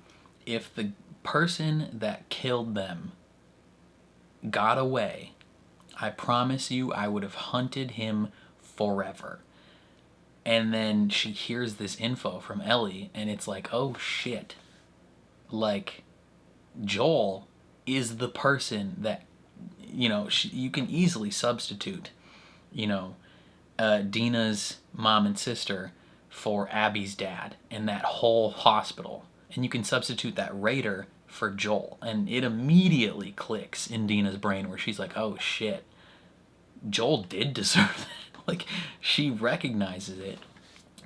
if the person that killed them got away, I promise you I would have hunted him forever. And then she hears this info from Ellie, and it's like, oh shit. Like, Joel is the person that, you know, you can easily substitute, you know, Dina's mom and sister for Abby's dad and that whole hospital. And you can substitute that Raider for Joel. And it immediately clicks in Dina's brain where she's like, oh shit, Joel did deserve that. Like, she recognizes it.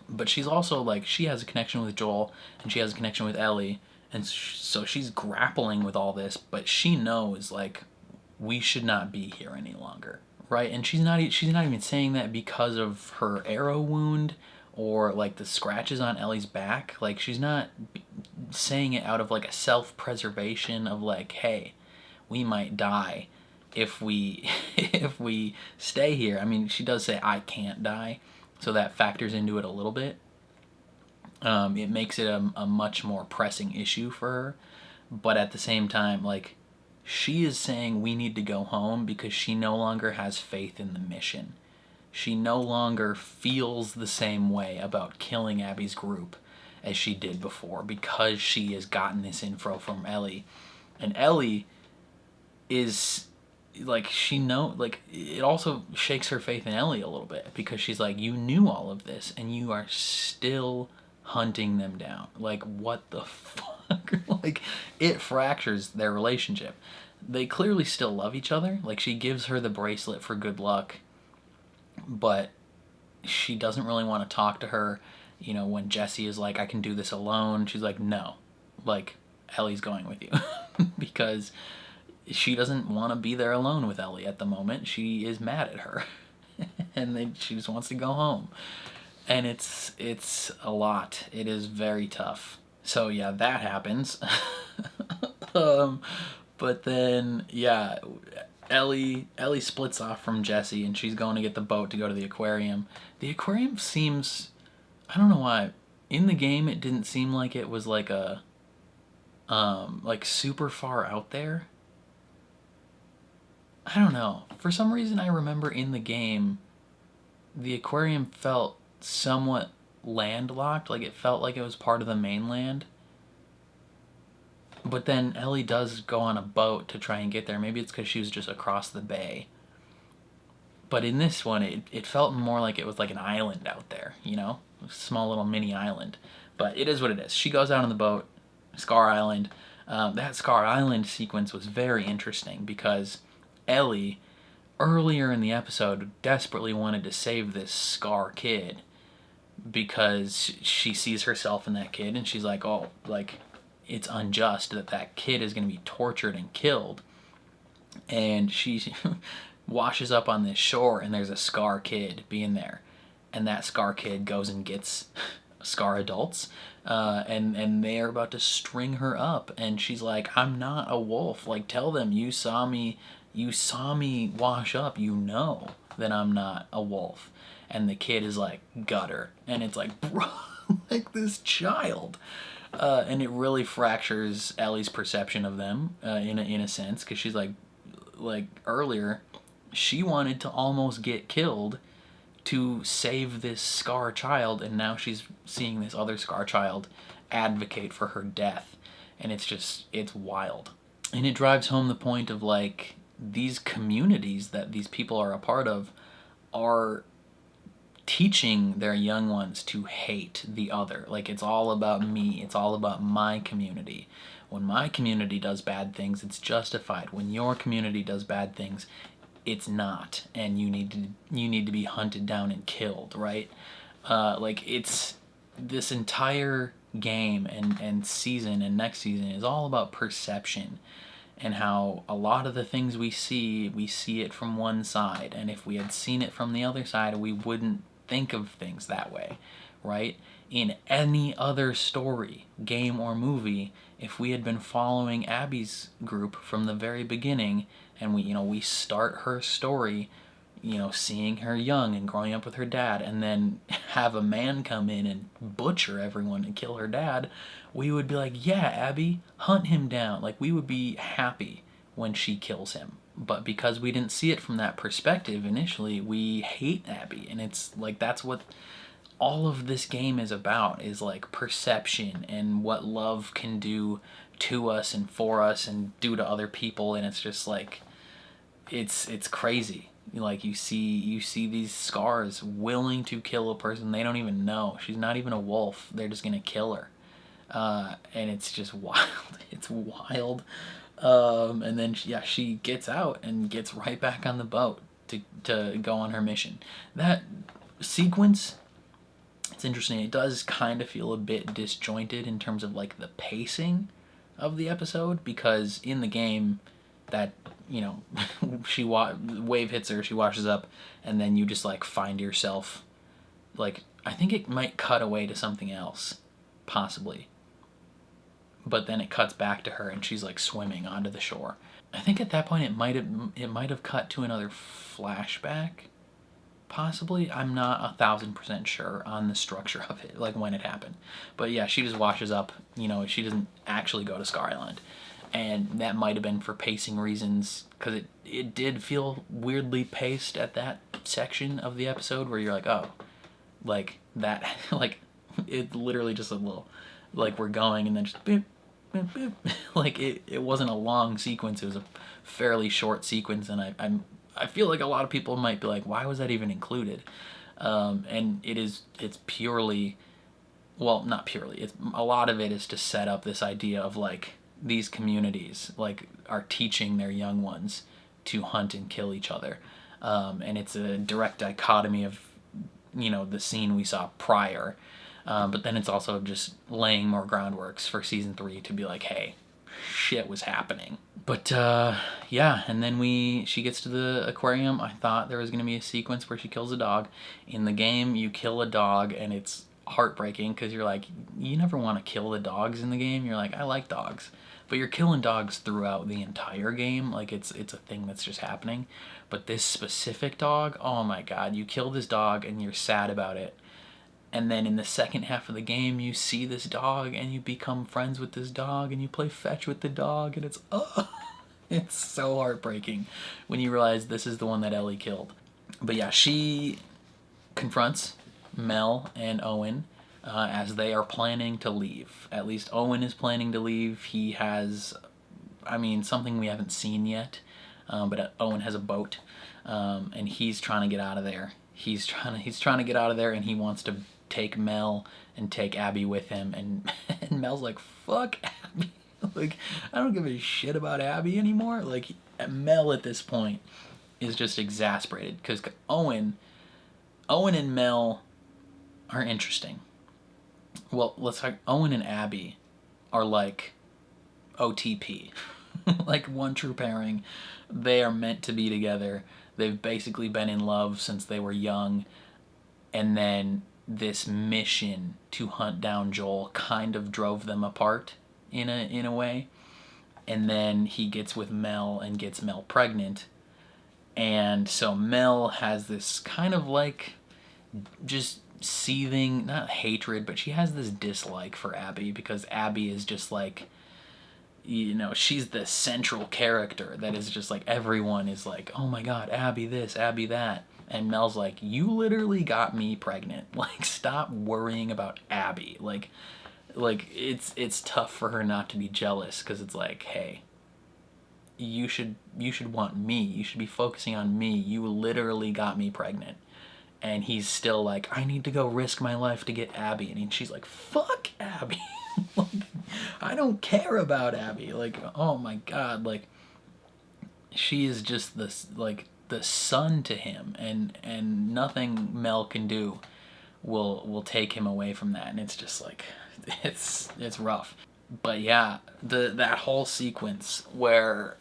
But she's also like, she has a connection with Joel and she has a connection with Ellie. And so she's grappling with all this, but she knows, like, we should not be here any longer, right? And she's not even saying that because of her arrow wound or, like, the scratches on Ellie's back. Like, she's not saying it out of, like, a self-preservation of, like, hey, we might die if we if we stay here. I mean, she does say, I can't die, so that factors into it a little bit. It makes it a much more pressing issue for her. But at the same time, like, she is saying we need to go home because she no longer has faith in the mission. She no longer feels the same way about killing Abby's group as she did before, because she has gotten this info from Ellie. And Ellie is, like, it also shakes her faith in Ellie a little bit, because she's like, you knew all of this and you are still hunting them down. Like, what the fuck? Like, it fractures their relationship. They clearly still love each other. Like, she gives her the bracelet for good luck, but she doesn't really want to talk to her. You know, when Jesse is like, I can do this alone, she's like, no, like, Ellie's going with you. Because she doesn't want to be there alone with Ellie at the moment. She is mad at her. And she just wants to go home. And it's a lot. It is very tough. So yeah, that happens. But then, yeah, Ellie splits off from Jesse, and she's going to get the boat to go to the aquarium. The aquarium seems, I don't know why, in the game it didn't seem like it was like a like super far out there. I don't know. For some reason I remember in the game the aquarium felt somewhat landlocked, like it felt like it was part of the mainland. But then Ellie does go on a boat to try and get there. Maybe it's because she was just across the bay. But in this one, it felt more like it was like an island out there, you know? A small little mini island. But it is what it is. She goes out on the boat, Scar Island. That Scar Island sequence was very interesting because Ellie, earlier in the episode, desperately wanted to save this Scar kid because she sees herself in that kid and she's like, oh, like, it's unjust that kid is going to be tortured and killed. And she washes up on this shore and there's a Scar kid being there. And that Scar kid goes and gets Scar adults. And they're about to string her up. And she's like, I'm not a wolf. Like, tell them you saw me wash up. You know that I'm not a wolf. And the kid is like, gutter. And it's like, bro, like this child. And it really fractures Ellie's perception of them in a sense, because she's like earlier, she wanted to almost get killed to save this Scar child, and now she's seeing this other Scar child advocate for her death, and it's wild. And it drives home the point of like these communities that these people are a part of are teaching their young ones to hate the other. Like, it's all about me, it's all about my community. When my community does bad things, it's justified. When your community does bad things, it's not, and you need to be hunted down and killed, right? Like, it's this entire game and season and next season is all about perception, and how a lot of the things we see it from one side, and if we had seen it from the other side, we wouldn't think of things that way, right? In any other story, game or movie, if we had been following Abby's group from the very beginning, and we start her story, seeing her young and growing up with her dad, and then have a man come in and butcher everyone and kill her dad, we would be like, yeah, Abby, hunt him down. Like, we would be happy when she kills him. But because we didn't see it from that perspective initially, we hate Abby. And it's like, that's what all of this game is about, is like perception and what love can do to us and for us and do to other people. And it's just like, it's crazy. Like, you see these Scars willing to kill a person they don't even know. She's not even a wolf. They're just gonna kill her. And it's just wild. It's wild. And then she gets out and gets right back on the boat to go on her mission. That sequence, it's interesting. It does kind of feel a bit disjointed in terms of like the pacing of the episode, because in the game that wave hits her, she washes up, and then you just like find yourself, like, I think it might cut away to something else, possibly. But then it cuts back to her and she's like swimming onto the shore. I think at that point it might have cut to another flashback, possibly. I'm not 1,000% sure on the structure of it, like when it happened. But yeah, she just washes up. She doesn't actually go to Scar Island, and that might have been for pacing reasons, because it did feel weirdly paced at that section of the episode where you're like, oh, like that, like it literally just a little, like, we're going and then just beep, beep, beep. Like it wasn't a long sequence. It was a fairly short sequence, and I feel like a lot of people might be like, why was that even included? And it's purely, well, not purely, it's a lot of it is to set up this idea of like these communities like are teaching their young ones to hunt and kill each other, and it's a direct dichotomy of the scene we saw prior. But then it's also just laying more groundworks for season 3 to be like, hey, shit was happening. But yeah, and then she gets to the aquarium. I thought there was going to be a sequence where she kills a dog. In the game, you kill a dog, and it's heartbreaking, because you're like, you never want to kill the dogs in the game. You're like, I like dogs. But you're killing dogs throughout the entire game. Like, it's a thing that's just happening. But this specific dog, oh my god, you kill this dog and you're sad about it. And then in the second half of the game, you see this dog and you become friends with this dog and you play fetch with the dog, and it's so heartbreaking when you realize this is the one that Ellie killed. But yeah, she confronts Mel and Owen as they are planning to leave. At least Owen is planning to leave. He has, something we haven't seen yet, but Owen has a boat, and he's trying to get out of there. He's trying to get out of there, and he wants to take Mel and take Abby with him, and Mel's like, fuck Abby. Like, I don't give a shit about Abby anymore. Like, Mel at this point is just exasperated, because Owen and Mel are interesting. Well, let's talk. Owen and Abby are like OTP. Like, one true pairing. They are meant to be together. They've basically been in love since they were young, and then this mission to hunt down Joel kind of drove them apart in a way. And then he gets with Mel and gets Mel pregnant, and so Mel has this kind of like just seething, not hatred, but she has this dislike for Abby because Abby is just like, you know, she's the central character that is just like, everyone is like, oh my god, Abby this, Abby that. And Mel's like, you literally got me pregnant. Like, stop worrying about Abby. Like it's tough for her not to be jealous because it's like, hey, you should want me. You should be focusing on me. You literally got me pregnant. And he's still like, I need to go risk my life to get Abby. And she's like, fuck Abby. Like, I don't care about Abby. Like, oh my god. Like, she is just this, like, the sun to him. And nothing Mel can do will take him away from that. And it's just like, it's rough. But yeah, that whole sequence where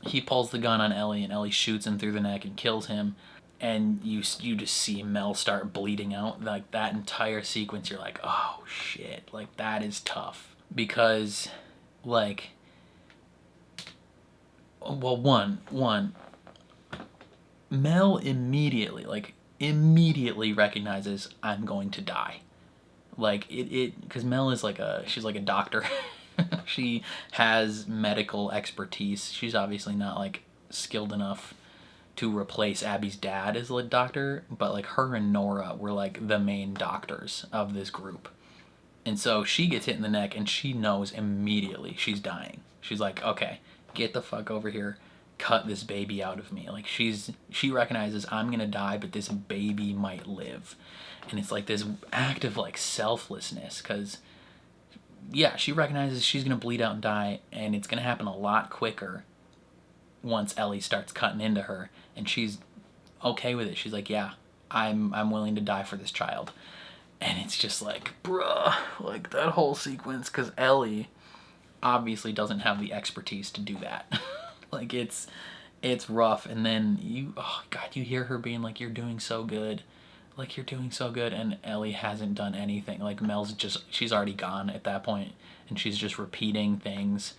he pulls the gun on Ellie and Ellie shoots him through the neck and kills him, and you just see Mel start bleeding out, like that entire sequence, you're like, oh shit, like that is tough. Because like, well, one Mel immediately recognizes, I'm going to die. Like because Mel is like she's like a doctor. She has medical expertise. She's obviously not like skilled enough to replace Abby's dad as a doctor, but like her and Nora were like the main doctors of this group. And so she gets hit in the neck and she knows immediately she's dying. She's like, okay, get the fuck over here, cut this baby out of me. Like she recognizes, I'm gonna die, but this baby might live. And it's like this act of like selflessness, because yeah, she recognizes she's gonna bleed out and die, and it's gonna happen a lot quicker once Ellie starts cutting into her, and she's okay with it. She's like, yeah, I'm willing to die for this child. And it's just like, bruh, like that whole sequence, because Ellie obviously doesn't have the expertise to do that. Like it's rough. And then you hear her being like, you're doing so good. Like, you're doing so good, and Ellie hasn't done anything. Like, she's already gone at that point, and she's just repeating things.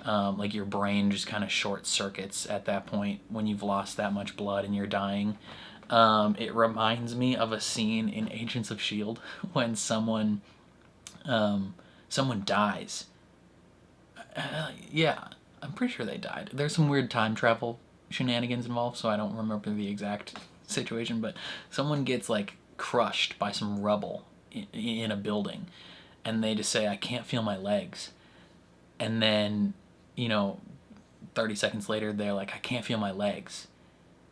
Like, your brain just kind of short circuits at that point when you've lost that much blood and you're dying. It reminds me of a scene in Agents of S.H.I.E.L.D. when someone dies. Yeah, I'm pretty sure they died. There's some weird time travel shenanigans involved, so I don't remember the exact situation, but someone gets like crushed by some rubble in a building, and they just say, I can't feel my legs. And then, 30 seconds later, they're like, I can't feel my legs.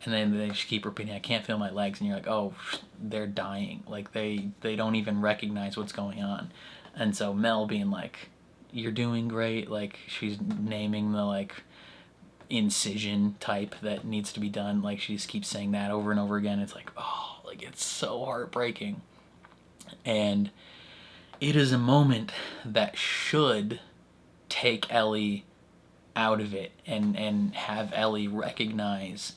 And then they just keep repeating, I can't feel my legs. And you're like, oh, they're dying. Like, they don't even recognize what's going on. And so Mel being like, you're doing great. Like, she's naming the, like, incision type that needs to be done. Like, she just keeps saying that over and over again. It's like, oh, like, it's so heartbreaking. And it is a moment that should take Ellie out of it and have Ellie recognize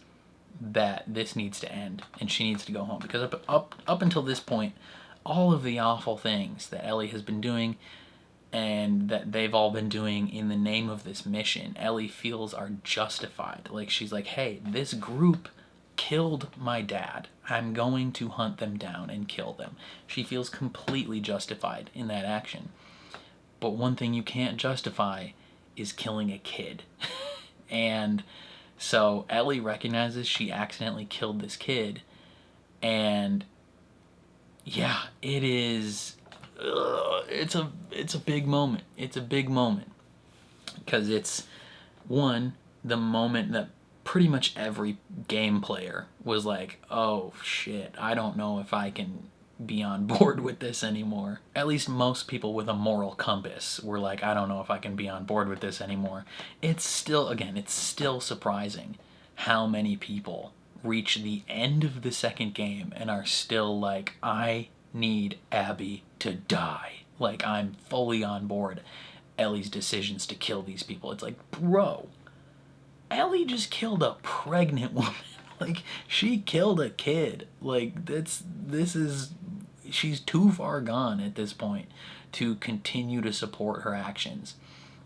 that this needs to end and she needs to go home. Because up until this point, all of the awful things that Ellie has been doing and that they've all been doing in the name of this mission, Ellie feels are justified. Like, she's like, hey, this group killed my dad. I'm going to hunt them down and kill them. She feels completely justified in that action. But one thing you can't justify is killing a kid. And so Ellie recognizes she accidentally killed this kid. And yeah, it is... it's a big moment. It's a big moment. Because it's, one, the moment that pretty much every game player was like, oh shit, I don't know if I can be on board with this anymore. At least most people with a moral compass were like, I don't know if I can be on board with this anymore. It's still surprising how many people reach the end of the second game and are still like, I need Abby to die. Like, I'm fully on board Ellie's decisions to kill these people. It's like, bro, Ellie just killed a pregnant woman. Like, she killed a kid. Like, she's too far gone at this point to continue to support her actions.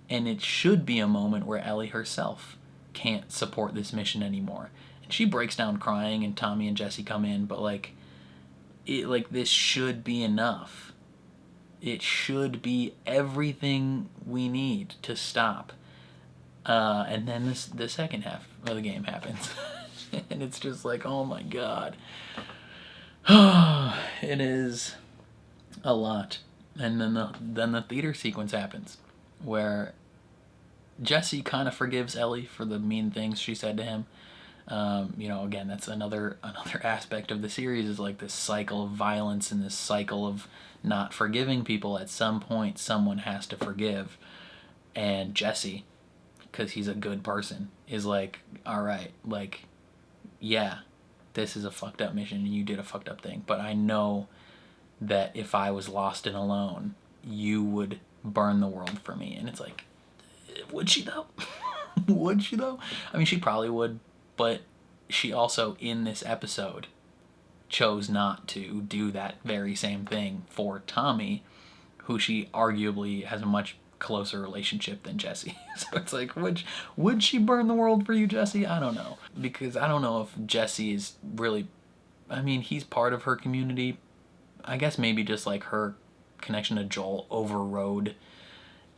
And it should be a moment where Ellie herself can't support this mission anymore. And she breaks down crying, and Tommy and Jesse come in, but like, like, this should be enough. It should be everything we need to stop. And then the second half of the game happens. And it's just like, oh my god. It is a lot. And then the theater sequence happens, where Jesse kind of forgives Ellie for the mean things she said to him. You know, again, that's another aspect of the series, is like this cycle of violence and this cycle of not forgiving people. At some point, someone has to forgive. And Jesse, because he's a good person, is like, all right, like, yeah, this is a fucked up mission and you did a fucked up thing, but I know that if I was lost and alone, you would burn the world for me. And it's like, would she though? Would she though? I mean, she probably would, but she also, in this episode, chose not to do that very same thing for Tommy, who she arguably has a much closer relationship than Jesse. So it's like, would she burn the world for you, Jesse? I don't know. Because I don't know if Jesse is really, I mean, he's part of her community. I guess maybe just like her connection to Joel overrode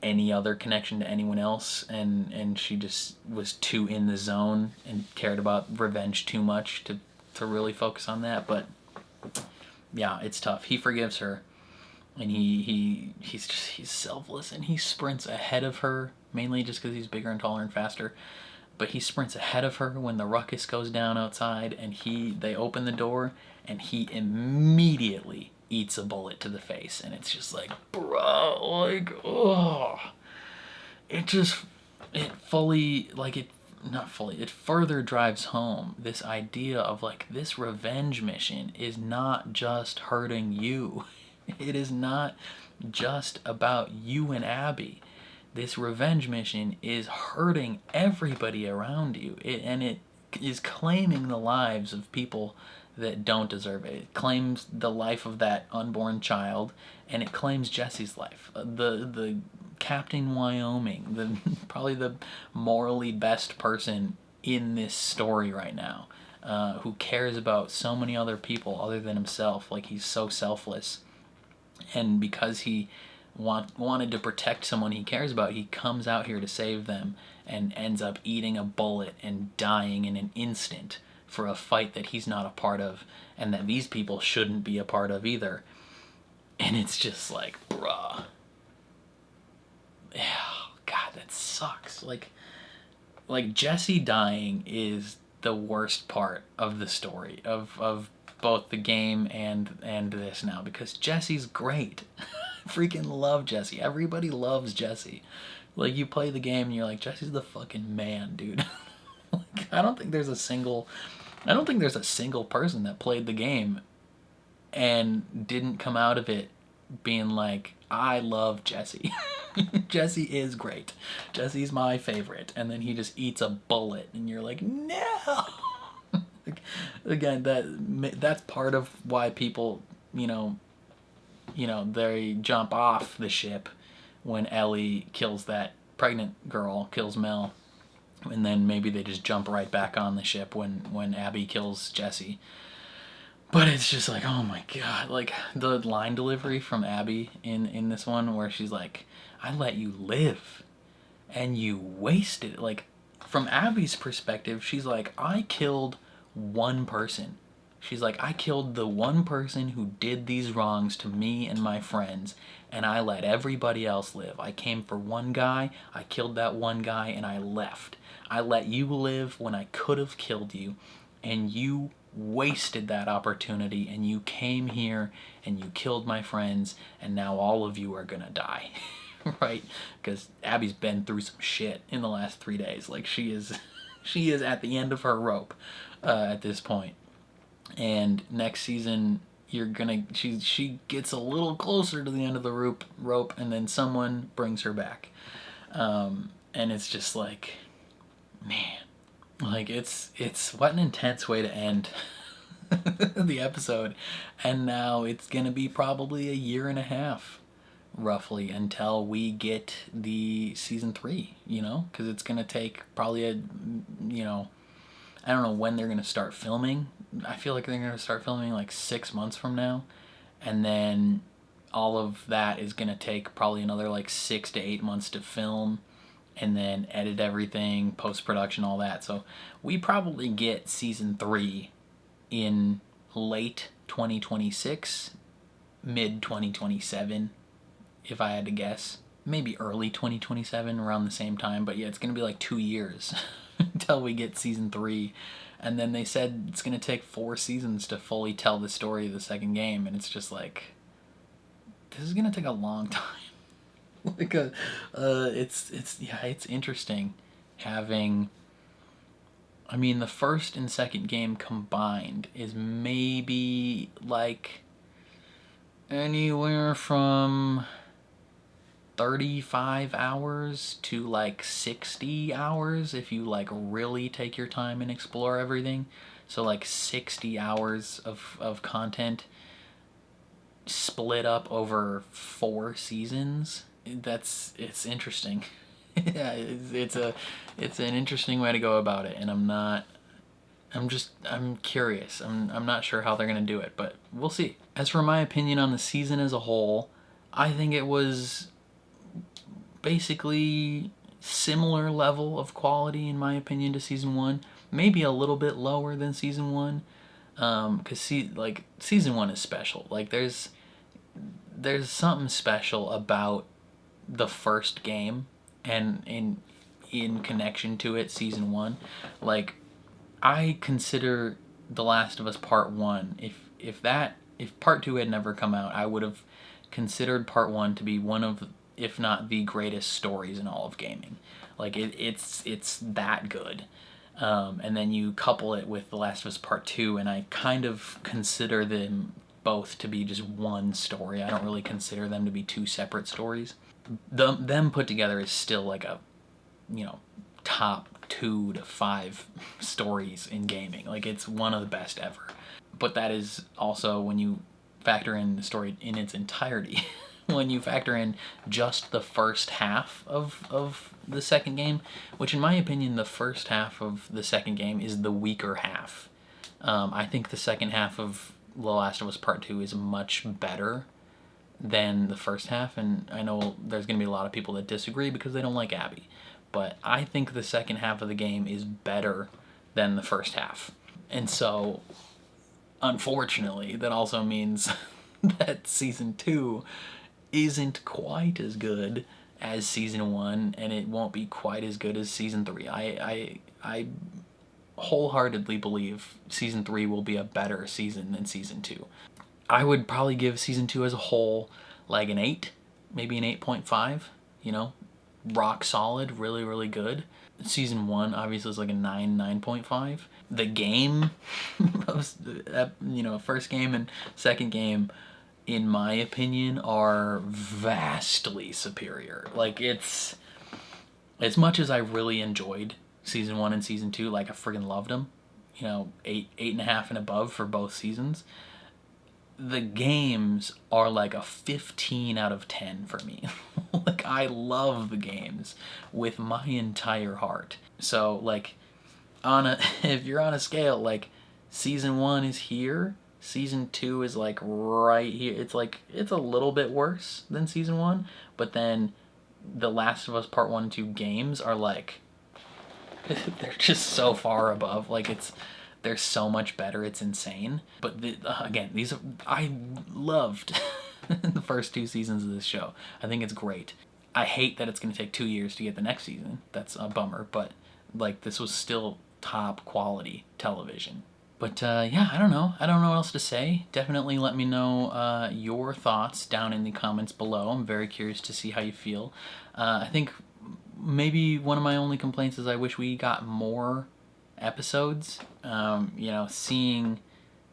any other connection to anyone else, and she just was too in the zone and cared about revenge too much to really focus on that. But yeah, it's tough. He forgives her, and he's selfless, and he sprints ahead of her, mainly just because he's bigger and taller and faster. But he sprints ahead of her when the ruckus goes down outside, and they open the door, and he immediately eats a bullet to the face. And it's just like, bro, like, oh, it further drives home this idea of like, this revenge mission is not just hurting you. It is not just about you and Abby. This revenge mission is hurting everybody around you. It is claiming the lives of people that don't deserve it. It claims the life of that unborn child, and it claims Jesse's life. The Captain Wyoming, probably the morally best person in this story right now, who cares about so many other people other than himself. Like, he's so selfless. And because he wanted to protect someone he cares about, he comes out here to save them and ends up eating a bullet and dying in an instant for a fight that he's not a part of, and that these people shouldn't be a part of either. And it's just like, bruh. Yeah, God, that sucks. Like Jesse dying is the worst part of the story of both the game and this now, because Jesse's great. Freaking love Jesse. Everybody loves Jesse. Like, you play the game and you're like, Jesse's the fucking man, dude. Like, I don't think there's a single person that played the game and didn't come out of it being like, I love Jesse. Jesse is great. Jesse's my favorite. And then he just eats a bullet and you're like, no. Again, that's part of why people, they jump off the ship when Ellie kills that pregnant girl, kills Mel, and then maybe they just jump right back on the ship when Abby kills Jesse. But it's just like, oh my god, like, the line delivery from Abby in this one, where she's like, I let you live and you wasted it. Like, from Abby's perspective, she's like, I killed one person. She's like, I killed the one person who did these wrongs to me and my friends, and I let everybody else live. I came for one guy, I killed that one guy, and I left. I let you live when I could have killed you, and you wasted that opportunity, and you came here and you killed my friends, and now all of you are gonna die. Right? Because Abby's been through some shit in the last 3 days. Like, she is at the end of her rope at this point. And next season, she gets a little closer to the end of the rope, and then someone brings her back. And it's just like, man, like, it's what an intense way to end the episode. And now it's gonna be probably a year and a half, roughly, until we get the season 3, because it's gonna take probably I don't know when they're going to start filming. I feel like they're going to start filming like 6 months from now. And then all of that is going to take probably another like 6 to 8 months to film. And then edit everything, post-production, all that. So we probably get season 3 in late 2026, mid 2027, if I had to guess. Maybe early 2027, around the same time. But yeah, it's going to be like 2 years until we get season 3. And then they said it's going to take 4 seasons to fully tell the story of the second game. And it's just like, this is going to take a long time. Because it's interesting having, I mean, the first and second game combined is maybe like anywhere from 35 hours to like 60 hours if you like really take your time and explore everything. So like 60 hours of content split up over 4 seasons. It's interesting. Yeah, it's an interesting way to go about it, and I'm curious. I'm not sure how they're gonna do it, but we'll see. As for my opinion on the season as a whole, I think it was basically similar level of quality in my opinion to season 1, maybe a little bit lower than season 1, because season 1 is special. Like there's something special about the first game, and in connection to it, season 1. Like I consider The Last of Us Part 1, if Part 2 had never come out, I would have considered Part 1 to be one of, if not the greatest stories in all of gaming. Like it's that good. And then you couple it with The Last of Us Part 2, and I kind of consider them both to be just one story. I don't really consider them to be 2 separate stories. Them put together is still like a, top 2 to 5 stories in gaming. Like it's one of the best ever. But that is also when you factor in the story in its entirety. When you factor in just the first half of the second game, which in my opinion the first half of the second game is the weaker half. I think the second half of The Last of Us Part 2 is much better than the first half, and I know there's going to be a lot of people that disagree because they don't like Abby, but I think the second half of the game is better than the first half. And so unfortunately that also means that season 2 isn't quite as good as season 1, and it won't be quite as good as season 3. I wholeheartedly believe season 3 will be a better season than season 2. I would probably give season 2 as a whole like an 8, maybe an 8.5, rock solid, really, really good. Season 1 obviously is like a 9.5. The game, first game and second game, in my opinion, are vastly superior. Like it's, as much as I really enjoyed season 1 and season 2, like I friggin' loved them, 8.5 and above for both seasons. The games are like a 15 out of 10 for me. Like I love the games with my entire heart. So like if you're on a scale, like season 1 is here, season 2 is like right here. It's a little bit worse than season 1, but then The Last of Us Part 1 and 2 games are like, they're just so far above. Like they're so much better, it's insane. But again, I loved the first 2 seasons of this show. I think it's great. I hate that it's going to take 2 years to get the next season. That's a bummer, but like this was still top quality television. But yeah, I don't know what else to say. Definitely let me know your thoughts down in the comments below. I'm very curious to see how you feel. I think maybe one of my only complaints is I wish we got more episodes. Seeing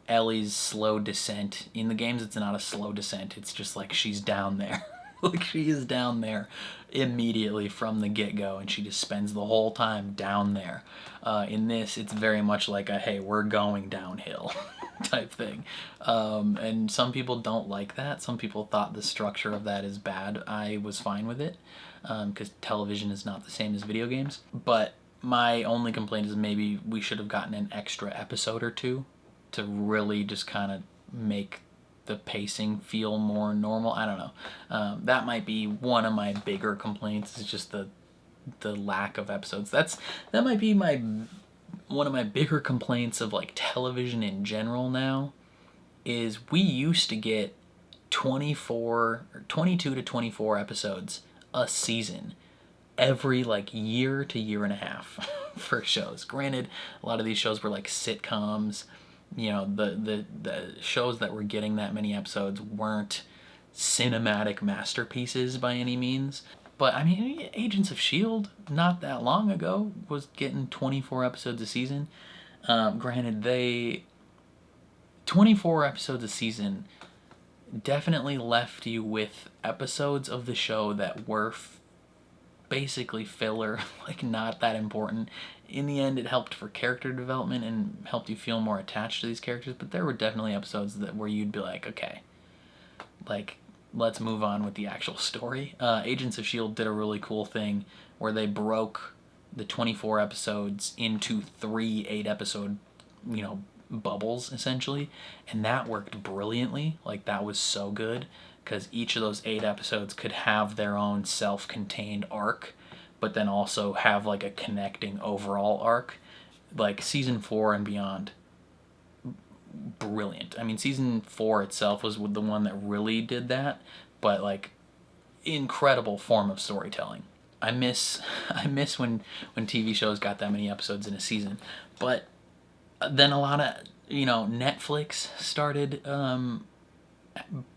Ellie's slow descent in the games, it's not a slow descent, it's just like she's down there. Like she is down there immediately from the get-go, and she just spends the whole time down there. In this, it's very much like a hey, we're going downhill type thing. And some people don't like that. Some people thought the structure of that is bad. I was fine with it because television is not the same as video games. But My only complaint is maybe we should have gotten an extra episode or two to really just kind of make the pacing feel more normal. I don't know. That might be one of my bigger complaints, is just the lack of episodes. That might be one of my bigger complaints of like television in general now, is we used to get 22 to 24 episodes a season every like year to year and a half for shows. Granted, a lot of these shows were like sitcoms. You know, the shows that were getting that many episodes weren't cinematic masterpieces by any means. But I mean, Agents of S.H.I.E.L.D. not that long ago was getting 24 episodes a season. Granted, 24 episodes a season definitely left you with episodes of the show that were basically filler, like not that important. In the end, it helped for character development and helped you feel more attached to these characters, but there were definitely episodes where you'd be like, okay, like, let's move on with the actual story. Agents of S.H.I.E.L.D. did a really cool thing where they broke the 24 episodes into 3 8-episode, bubbles, essentially, and that worked brilliantly. Like, that was so good, because each of those 8 episodes could have their own self-contained arc, but then also have like a connecting overall arc. Like season 4 and beyond, brilliant. I mean, season 4 itself was the one that really did that, but like, incredible form of storytelling. I miss when TV shows got that many episodes in a season. But then a lot of, Netflix started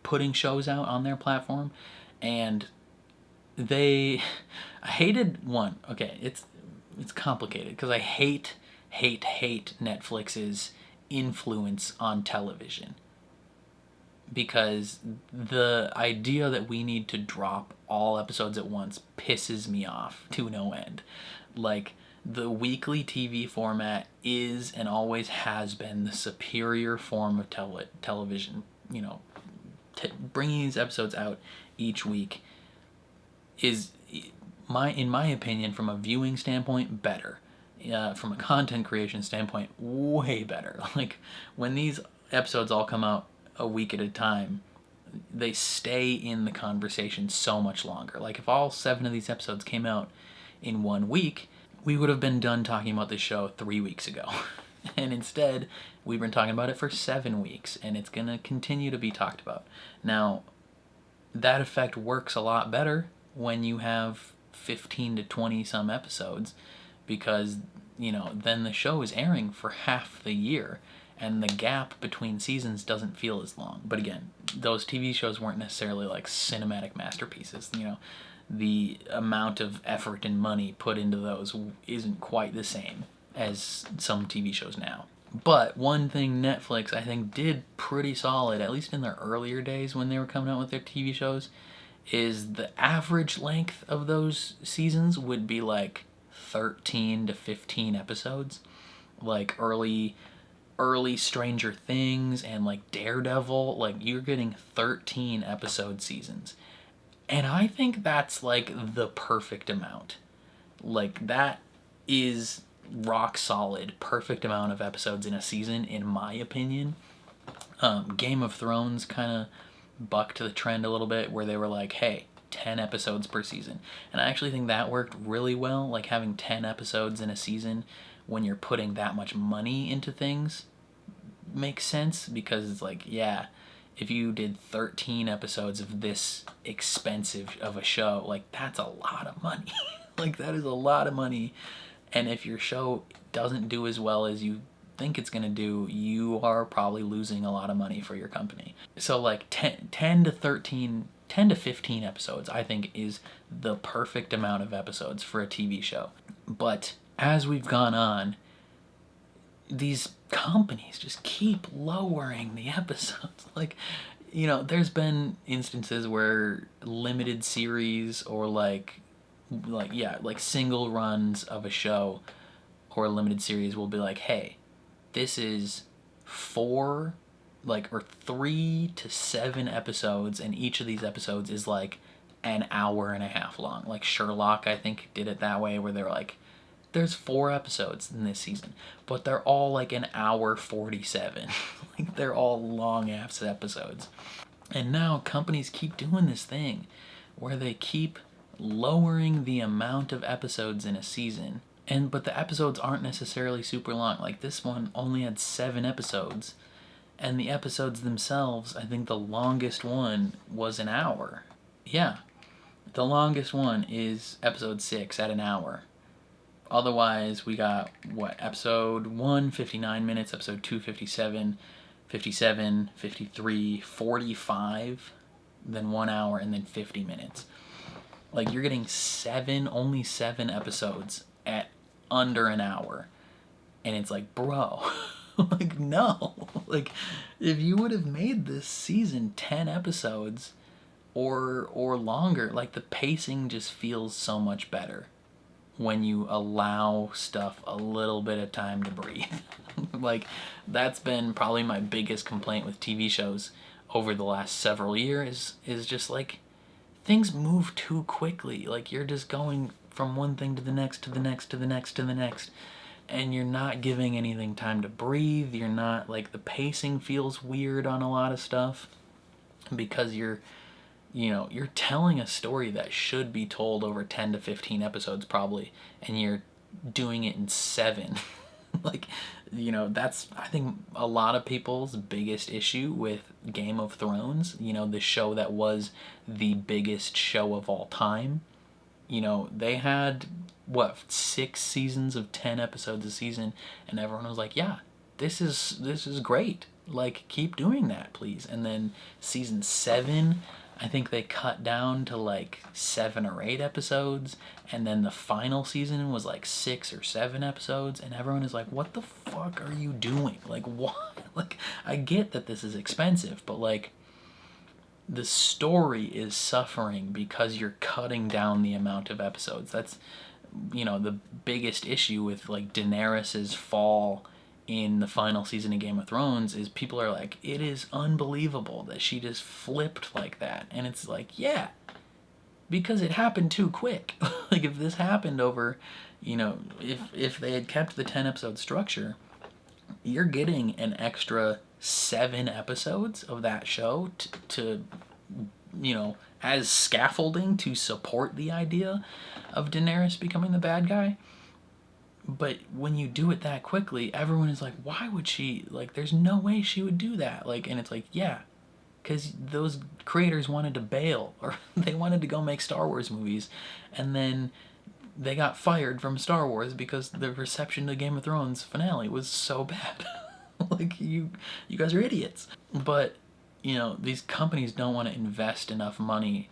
putting shows out on their platform, and I hated one. Okay, it's complicated, because I hate Netflix's influence on television, because the idea that we need to drop all episodes at once pisses me off to no end. Like, the weekly TV format is and always has been the superior form of television. Bringing these episodes out each week is, in my opinion, from a viewing standpoint, better. From a content creation standpoint, way better. Like, when these episodes all come out a week at a time, they stay in the conversation so much longer. Like, if all 7 of these episodes came out in 1 week, we would have been done talking about this show 3 weeks ago. And instead, we've been talking about it for 7 weeks, and it's going to continue to be talked about. Now, that effect works a lot better when you have 15 to 20 some episodes, because, then the show is airing for half the year, and the gap between seasons doesn't feel as long. But again, those TV shows weren't necessarily like cinematic masterpieces. The amount of effort and money put into those isn't quite the same as some TV shows now. But one thing Netflix, I think, did pretty solid, at least in their earlier days when they were coming out with their TV shows, is the average length of those seasons would be like 13 to 15 episodes. Like early Stranger Things and like Daredevil, like you're getting 13 episode seasons. And I think that's like the perfect amount. Like, that is rock solid, perfect amount of episodes in a season, in my opinion. Game of Thrones kind of bucked the trend a little bit, where they were like, hey, 10 episodes per season. And I actually think that worked really well. Like, having 10 episodes in a season when you're putting that much money into things makes sense, because it's like, yeah, if you did 13 episodes of this expensive of a show, like, that's a lot of money. Like, that is a lot of money. And if your show doesn't do as well as you think it's going to do, you are probably losing a lot of money for your company. So like 10 to 15 episodes, I think, is the perfect amount of episodes for a TV show. But as we've gone on, these companies just keep lowering the episodes. Like, there's been instances where limited series or like single runs of a show or a limited series will be like, hey, this is 3 to 7 episodes, and each of these episodes is like an hour and a half long. Like Sherlock, I think, did it that way, where they were like there's 4 episodes in this season, but they're all like an hour 47. Like, they're all long ass episodes. And now companies keep doing this thing where they keep lowering the amount of episodes in a season. But the episodes aren't necessarily super long. Like, this one only had 7 episodes. And the episodes themselves, I think the longest one was an hour. Yeah. The longest one is episode 6 at an hour. Otherwise, we got, episode 1, 59 minutes, episode 2, 57, 57, 53, 45, then 1 hour, and then 50 minutes. Like, you're getting only 7 episodes at under an hour. And it's like, bro, like, no. Like, if you would have made this season 10 episodes or longer, like, the pacing just feels so much better when you allow stuff a little bit of time to breathe. Like, that's been probably my biggest complaint with TV shows over the last several years, is just like, things move too quickly. Like, you're just going from one thing to the next, to the next, to the next, to the next, and you're not giving anything time to breathe. You're not, like, the pacing feels weird on a lot of stuff because you're telling a story that should be told over 10 to 15 episodes probably, and you're doing it in 7. Like, that's, I think, a lot of people's biggest issue with Game of Thrones, the show that was the biggest show of all time. They had, 6 seasons of 10 episodes a season, and everyone was like, yeah, this is great. Like, keep doing that, please. And then season 7, I think they cut down to like 7 or 8 episodes, and then the final season was like 6 or 7 episodes, and everyone is like, what the fuck are you doing? Like, what? Like, I get that this is expensive, but like, the story is suffering because you're cutting down the amount of episodes. That's, the biggest issue with like Daenerys's fall in the final season of Game of Thrones is people are like, it is unbelievable that she just flipped like that. And it's like, yeah, because it happened too quick. Like, if this happened over, if they had kept the 10 episode structure, you're getting an extra 7 episodes of that show to as scaffolding to support the idea of Daenerys becoming the bad guy. But when you do it that quickly, everyone is like, why would she? Like, there's no way she would do that. Like, and it's like, yeah, because those creators wanted to bail, or they wanted to go make Star Wars movies, and then they got fired from Star Wars because the reception to Game of Thrones finale was so bad. Like, you guys are idiots. But, these companies don't want to invest enough money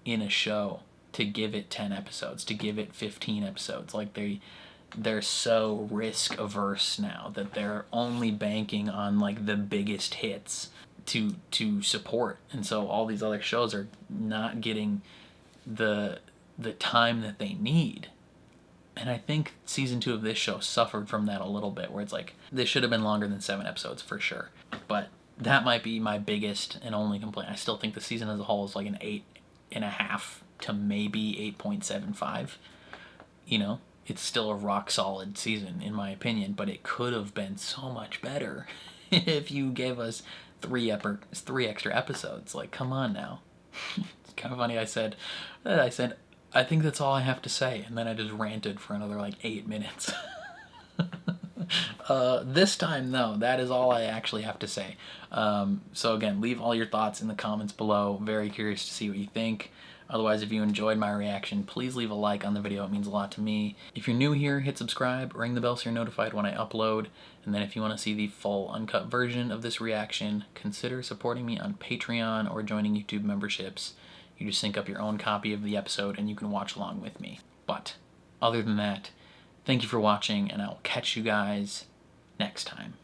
in a show to give it 10 episodes, to give it 15 episodes. Like, they're so risk averse now that they're only banking on like the biggest hits to support, and so all these other shows are not getting the time that they need. And I think season 2 of this show suffered from that a little bit, where it's like, this should have been longer than 7 episodes for sure. But that might be my biggest and only complaint. I still think the season as a whole is like an 8.5 to maybe 8.75. It's still a rock solid season in my opinion, but it could have been so much better if you gave us 3 extra episodes. Like, come on now. It's kind of funny. I said, I think that's all I have to say, and then I just ranted for another like 8 minutes. This time, though, that is all I actually have to say. So again, leave all your thoughts in the comments below. Very curious to see what you think. Otherwise, if you enjoyed my reaction, please leave a like on the video. It means a lot to me. If you're new here, hit subscribe, ring the bell so you're notified when I upload. And then if you want to see the full uncut version of this reaction, consider supporting me on Patreon or joining YouTube memberships. You just sync up your own copy of the episode and you can watch along with me. But other than that, thank you for watching, and I will catch you guys next time.